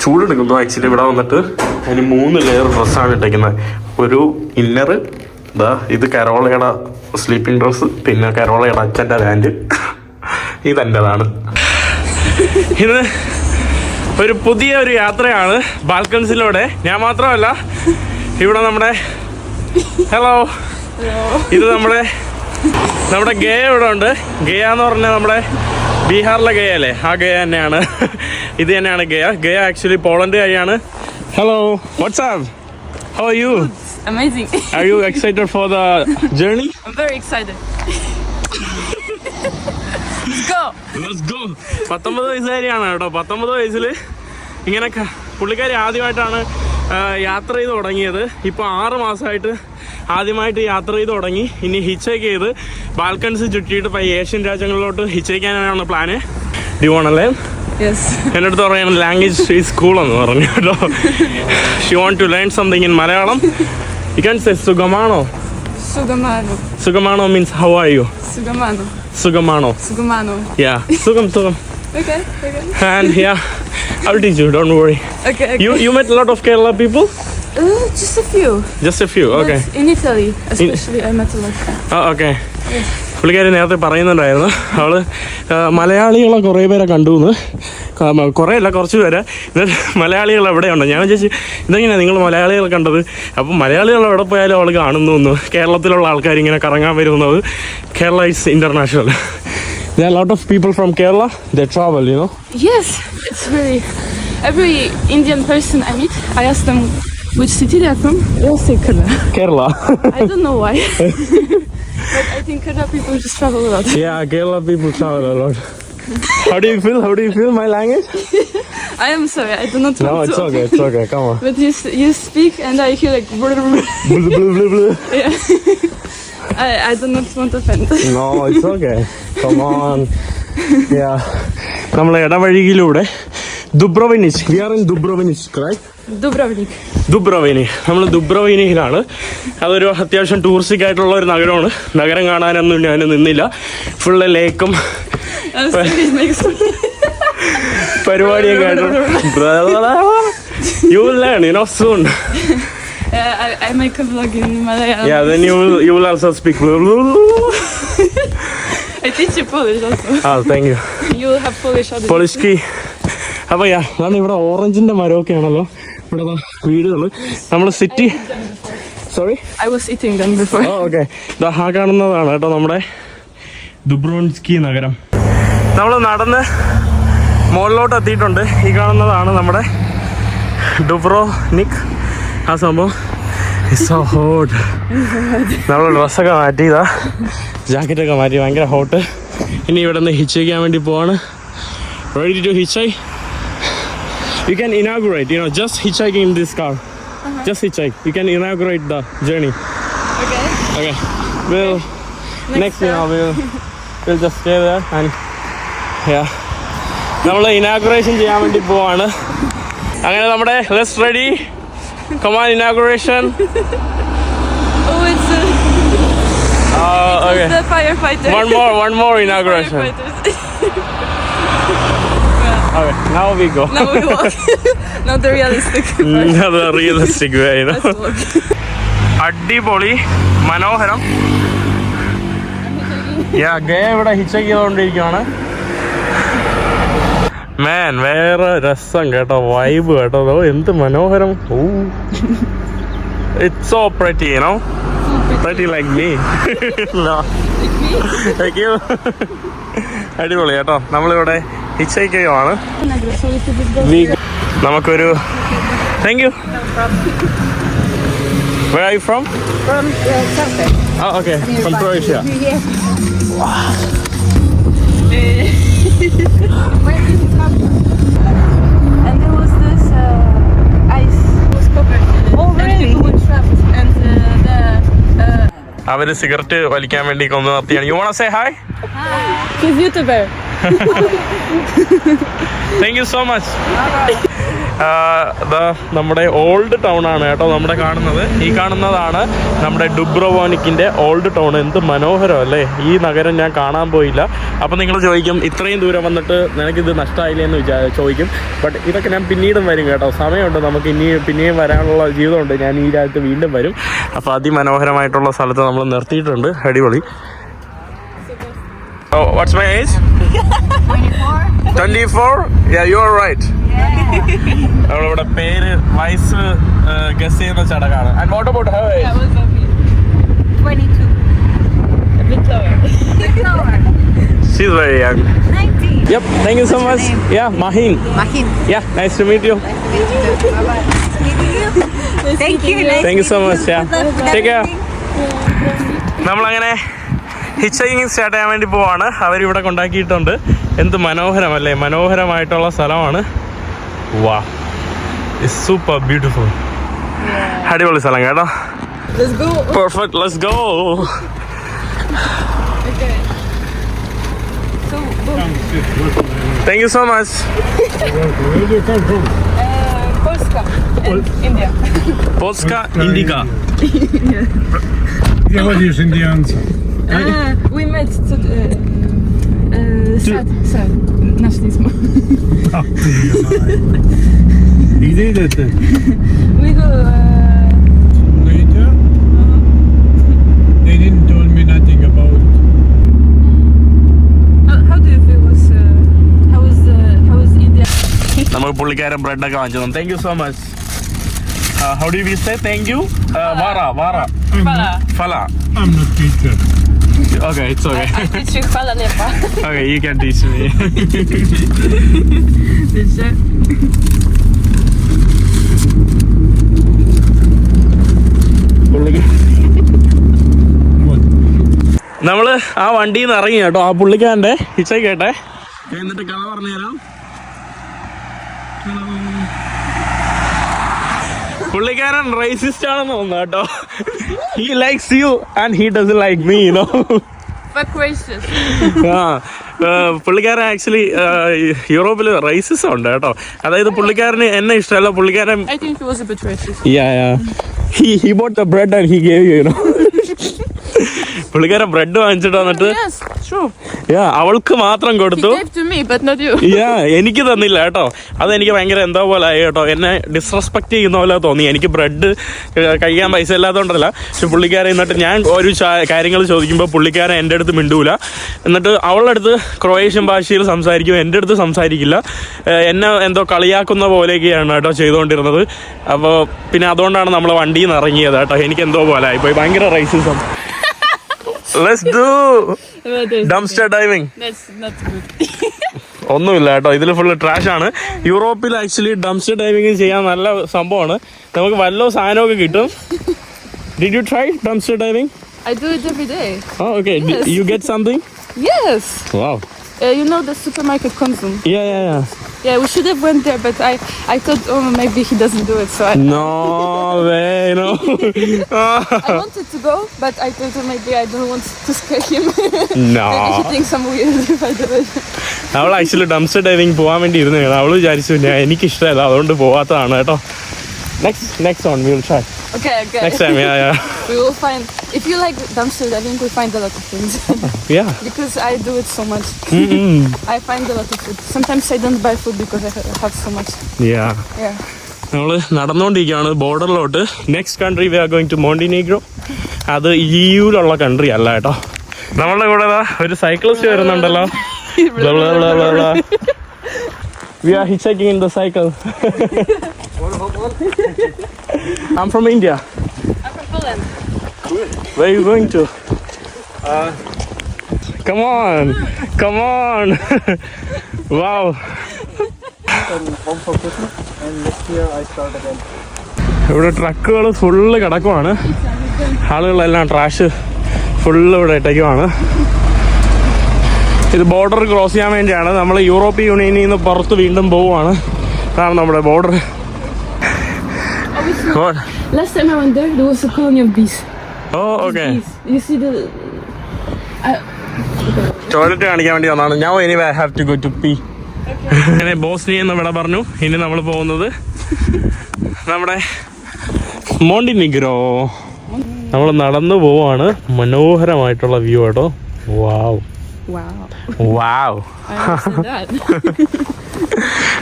ചൂടെടുക്കുന്നു. ആക്ച്വലി ഇവിടെ വന്നിട്ട് അതിന് 3 ലെയർ ഡ്രസ്സാണ് ഇട്ടേക്കുന്നത്. ഒരു ഇന്നറ്, ഇത് കരോളയുടെ സ്ലീപ്പിംഗ് ഡ്രസ്സ്, പിന്നെ കരോളയുടെ അച്ഛൻ്റെ പാൻറ്, ഇതെൻ്റെതാണ്. ഇത് ഒരു പുതിയ ഒരു യാത്രയാണ് ബാൽക്കൺസിലൂടെ. ഞാൻ മാത്രമല്ല, ഇവിടെ നമ്മുടെ ഇത് നമ്മുടെ ഗയ ഇവിടെ ഉണ്ട്. ഗയ എന്ന് പറഞ്ഞാൽ നമ്മുടെ ബീഹാറിലെ ഗയ അല്ലേ, ആ ഗയ തന്നെയാണ്. ഇത് തന്നെയാണ് ഗയ. ഗയ ആക്ച്വലി പോളണ്ട് ഗയാണ്. Hello, what's up? How are you? Amazing. Are you excited for the journey? I'm very excited. Let's go. 19 വയസ്സുകാരിയാണ് കേട്ടോ. 19 വയസ്സിൽ ഇങ്ങനെ പുള്ളിക്കാരി ആദ്യമായിട്ടാണ് യാത്ര ചെയ്ത് തുടങ്ങിയത്. ഇപ്പോൾ 6 മാസമായിട്ട് ആദ്യമായിട്ട് യാത്ര ചെയ്ത് തുടങ്ങി. ഇനി ഹിച്ചേക്ക് ചെയ്ത് ബാൽക്കൺസ് ചുറ്റിയിട്ട് ഏഷ്യൻ രാജ്യങ്ങളിലോട്ട് ഹിച്ചേക്കാനാണ് plan. Do you want to learn? Yes. എൻ്റെ അടുത്ത് പറയാൻ ലാംഗ്വേജ് ഈസ് കൂൾ എന്ന് പറഞ്ഞു കേട്ടോ. She want to learn something in Malayalam. You can say sugamano. Sugamano. Sugamano means how are you? Sugamano. Sugamano. Sugamano. Yeah, sugam. Okay. And yeah, I'll teach you, don't worry. Okay. You met a lot of Kerala people? Just a few. Just a few, okay. But in Italy, especially, I met a lot. Oh, okay. പുള്ളിക്കാരി നേരത്തെ പറയുന്നുണ്ടായിരുന്നു അവള് മലയാളികളെ കുറേ പേരെ കണ്ടു എന്ന്. കുറേ അല്ല, കുറച്ച് പേരെ. എന്നിട്ട് മലയാളികൾ എവിടെയുണ്ട്? ഞാൻ വിചാരിച്ചു ഇതെങ്ങനെയാണ് നിങ്ങൾ മലയാളികൾ കണ്ടത്? അപ്പം മലയാളികൾ എവിടെ പോയാലും അവൾ കാണുന്നു. കേരളത്തിലുള്ള ആൾക്കാർ ഇങ്ങനെ കറങ്ങാൻ വരുന്നത്. Kerala is international. There are a lot of people from Kerala, they travel, you know? Yes, it's really... Every Indian person I meet, I ask them which city they're from. They'll say Kerala. Kerala. I don't know why. But I think Kerala people just travel a lot. Yeah, Kerala people travel a lot. How do you feel my language? I am sorry, I do not No, want it's to. okay, come on. But you speak and I hear like... Yeah. I do not want to offend. No, it's okay. Come on. Yeah. നമ്മൾ ഇടവഴിയിലൂടെ ദുബ്രോവ്നിക്. We are in Dubrovnik, right? Dubrovnik. നമ്മൾ ദുബ്രോവ്നിക്കിലാണ്. അതൊരു അത്യാവശ്യം touristic ആയിട്ടുള്ള ഒരു നഗരമാണ്. നഗരം കാണാനൊന്നും ഞാൻ നിന്നില്ല. ഫുള്ള് ലേക്കും പരിപാടിയൊക്കെ ആയിട്ട്. You will learn, you know, soon. I make a vlog in Malayalam. Yeah, then you will also speak. I teach you Polish also. Ah, thank you. You will have Polish audience. Polishki. അപ്പോൾ അതാണ് ഇവിടെ ഓറഞ്ചിൻ്റെ മരമൊക്കെ ആണല്ലോ ഇവിടെ വീടുകൾ. നമ്മൾ city. Sorry, I was eating them before. Okay. ആ കാണുന്നതാണ് കേട്ടോ നമ്മുടെ ദുബ്രോവ്നിക് നഗരം. നമ്മൾ നടന്ന് മുകളിലോട്ട് എത്തിയിട്ടുണ്ട്. ഈ കാണുന്നതാണ് നമ്മുടെ ദുബ്രോവ്നിക്. ആ സംഭവം സോ ഹോട്ട്. നമ്മൾ ഡ്രസ്സൊക്കെ മാറ്റിയതാ, ജാക്കറ്റൊക്കെ മാറ്റി. ഭയങ്കര ഹോട്ട്. ഇനി ഇവിടെ നിന്ന് ഹിച്ചയ്ക്കാൻ വേണ്ടി പോവാണ്. Ready to hitchhike? You can inaugurate, you know, just hitchhiking in this car. Just hitchhike. You can inaugurate the journey. Okay. We'll next you know we'll just stay there and yeah. നമ്മൾ inauguration ചെയ്യാൻ വേണ്ടി പോവാണ്. അങ്ങനെ നമ്മുടെ let's ready. Come on, inauguration. Oh, it's Okay. the firefighter. One more inauguration. Okay, now we go. Now we walk. Not the realistic part. Not the realistic way, you know. Let's walk. അടിപൊളി, മനോഹരം. ഗേ ഇവിടെ ഹിച്ചക്ക് ചെയ്തുകൊണ്ടിരിക്കുകയാണ്. മാൻ, വേറെ രസം കേട്ടോ, vibe കേട്ടോ. എന്ത് മനോഹരം. It's so pretty, you know, pretty like me. Thank you. അടിപൊളി കേട്ടോ. നമ്മളിവിടെ ഹിച്ചയ്ക്കുകയാണ്. നമുക്കൊരു thank you. Where are you from? From Turkey. Oh, okay. From Croatia. Where did it come from? And there was this ice was covered. Oh, really? And people were trapped. And അവര് cigarette വലിക്കാൻ വേണ്ടി കൊന്നു നിർത്തിയാണ്. You wanna say hi? he's YouTuber. Thank you so much. നമ്മുടെ old town ആണ് കേട്ടോ നമ്മുടെ കാണുന്നത്. ഈ കാണുന്നതാണ് നമ്മുടെ ഡുബ്രോവോനിക്കിൻ്റെ ഓൾഡ് ടൗൺ. എന്ത് മനോഹരം അല്ലേ. ഈ നഗരം ഞാൻ കാണാൻ പോയില്ല. അപ്പോൾ നിങ്ങൾ ചോദിക്കും, ഇത്രയും ദൂരം വന്നിട്ട് നിനക്കിത് നഷ്ടമായില്ലേ എന്ന് ചോദിക്കും. ബട്ട് ഇതൊക്കെ ഞാൻ പിന്നീടും വരും കേട്ടോ. സമയമുണ്ട്, നമുക്ക് പിന്നെയും വരാനുള്ള ജീവിതമുണ്ട്. ഞാൻ ഈ രാജ്യത്ത് വീണ്ടും വരും. അപ്പോൾ അതിമനോഹരമായിട്ടുള്ള സ്ഥലത്ത് നമ്മൾ നിർത്തിയിട്ടുണ്ട്. അടിപൊളി. Oh, what's my age? 24? Yeah, you are right. അവളിവിടെ പേര് വയസ്സ് ഗസ് ചെയ്യുന്ന ചടങ്ങാണ്. And what about her age? That was lovely. 22. A bit lower. She's very young. 19. Yep, thank you so much. Yeah, Mahin. Mahin. Yeah, nice to meet you. Thank you. Thank you so much. Yeah. Take care. നമ്മളങ്ങനെ ഹിച്ചൈക്കിങ് start ചെയ്യാൻ വേണ്ടി പോവാണ്. അവരിവിടെ കൊണ്ടാക്കിയിട്ടുണ്ട്. എന്ത് മനോഹരമല്ലേ, മനോഹരമായിട്ടുള്ള സ്ഥലമാണ്. വാ, it's super beautiful. അടിപൊളി സ്ഥലം കേട്ടോ. Perfect, let's go. Thank you so much. Where do you come from? Polska and India. Polska, Indica. Gdzie chodzisz, Indianca? We met sad. Нашliśmy. Gdzie idziecie? We go. Later? They didn't tell me nothing about. How do you feel? How was India? നമുക്ക് പുള്ളിക്കാരൻ ബ്രെഡൊക്കെ വാങ്ങിച്ചു തന്നു. Thank you so much. How do you say thank U? Vara. Fala. I'm not teacher. Okay, it's okay. I teach you hvala lepa. Okay, you can teach me. നമ്മള് ആ വണ്ടിയിൽ നിന്ന് ഇറങ്ങി കേട്ടോ. ആ പുള്ളിക്കാരൻ്റെ ഹിച്ചയ്ക്കേട്ടെ. എന്നിട്ട് കഥ പറഞ്ഞുതരാം. പുള്ളിക്കാരൻ റേസിസ്റ്റ് ആണെന്ന് തോന്നുന്നു കേട്ടോ. He likes you and he doesn't like me, you know. But racist. പുള്ളിക്കാരൻ ആക്ച്വലി യൂറോപ്പിൽ റേസിസം ഉണ്ട് കേട്ടോ. അതായത് പുള്ളിക്കാരന് എന്നെ ഇഷ്ടമല്ല. പുള്ളിക്കാരൻ I think he was a bit racist. he bought the bread and he gave you know. പുള്ളിക്കാരൻ ബ്രെഡ് വാങ്ങിച്ചിട്ട് വന്നിട്ട് Yes, true. അവൾക്ക് മാത്രം കൊടുത്തു. He gave to me, but not you. എനിക്ക് തന്നില്ല കേട്ടോ. അതെനിക്ക് ഭയങ്കര എന്തോ പോലെ ആയി കേട്ടോ. എന്നെ ഡിസ്റെസ്പെക്ട് ചെയ്യുന്ന പോലെ തോന്നി. എനിക്ക് ബ്രെഡ് കഴിക്കാൻ പൈസ ഇല്ലാത്തതുകൊണ്ടല്ല. പക്ഷെ പുള്ളിക്കാരൻ എന്നിട്ട് ഞാൻ ഒരു കാര്യങ്ങൾ ചോദിക്കുമ്പോൾ പുള്ളിക്കാരൻ എൻ്റെ അടുത്ത് മിണ്ടൂല. എന്നിട്ട് അവളുടെ അടുത്ത് ക്രൊയേഷ്യൻ ഭാഷയിൽ സംസാരിക്കും, എൻ്റെ അടുത്ത് സംസാരിക്കില്ല. എന്നെ എന്തോ കളിയാക്കുന്ന പോലെയൊക്കെയാണ് കേട്ടോ ചെയ്തുകൊണ്ടിരുന്നത്. അപ്പോൾ പിന്നെ അതുകൊണ്ടാണ് നമ്മൾ വണ്ടിയിൽ നിന്ന് ഇറങ്ങിയത് കേട്ടോ. എനിക്ക് എന്തോ പോലെ ആയിപ്പോയി. ഭയങ്കര racism. Let's do dumpster diving. That's not good. ഒന്നുമില്ല കേട്ടോ, ഇതിൽ ഫുള്ള് ട്രാഷ് ആണ്. യൂറോപ്പിൽ ആക്ച്വലി ഡംസ്റ്റർ ഡൈവിങ് ചെയ്യാൻ നല്ല സംഭവമാണ്. നമുക്ക് വല്ല സാധനമൊക്കെ കിട്ടും. Did you try dumpster diving? I do it every day. Oh, okay. Yes. You get something? Yes. Wow. You know the supermarket Konsum? Yeah. Yeah, we should have went there, but I thought, maybe he doesn't do it, so I... No way, no. I wanted to go, but I thought maybe I don't want to scare him. No. Maybe he thinks I'm weird if I do it. അവൾ actually dumpster diving പോകാൻ വേണ്ടി ഇരുന്നതാണ്. അവൾ വിചാരിച്ചു എനിക്കിഷ്ടമല്ല, അതുകൊണ്ട് പോവാത്തതാണ് കേട്ടോ. Next one, we'll try. Okay. Next time, yeah. We will find... If you like dumpster diving, we find a lot of things. Yeah. Because I do it so much. I find a lot of food. Sometimes I don't buy food because I have so much. Yeah. നമ്മൾ നടന്നുകൊണ്ടിരിക്കുകയാണ് ബോർഡറിലോട്ട്. Next country we are going to Montenegro. അത് EU-ലുള്ള country അല്ല കേട്ടോ. നമ്മളുടെ കൂടെ ഒരു സൈക്ലിസ്റ്റ് വരുന്നുണ്ടല്ലോ. We are hitchhiking in the cycle. I'm from India. I'm from Poland. Where are you going to? Come on. Wow. ഇവിടെ ട്രക്കുകൾ ഫുള്ള് കിടക്കുവാണ്. ആളുകളെല്ലാം ട്രാഷ് ഫുള്ള് ഇവിടെ ഇട്ടേക്കുവാണ്. ഇത് ബോർഡർ ക്രോസ് ചെയ്യാൻ വേണ്ടിയാണ്. നമ്മൾ യൂറോപ്യൻ യൂണിയനിൽ നിന്ന് പുറത്ത് വീണ്ടും പോവുകയാണ്. അതാണ് നമ്മുടെ border. Last time I went there, there was a colony of bees. Oh, okay. Bees. You see the... toilet കാണിക്കാൻ വേണ്ടി വന്നതാണ്. ഞാൻ anyway I have to go to pee. അങ്ങനെ ബോസ്നിയ എന്ന് ഇവിടെ പറഞ്ഞു. ഇനി നമ്മൾ പോകുന്നത് നമ്മുടെ മോണ്ടിനിഗ്രോ. നമ്മൾ നടന്നു പോവാണ്. മനോഹരമായിട്ടുള്ള വ്യൂ കേട്ടോ. വാവ്.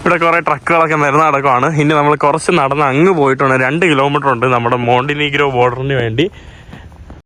ഇവിടെ കുറെ ട്രക്കുകളൊക്കെ നിരന്ന് നടക്കുവാണ്. ഇനി നമ്മൾ കുറച്ച് നടന്ന് അങ്ങ് പോയിട്ടുണ്ട്. 2 കിലോമീറ്റർ ഉണ്ട് നമ്മുടെ മോണ്ടിനീഗ്രോ ബോർഡറിന് വേണ്ടി.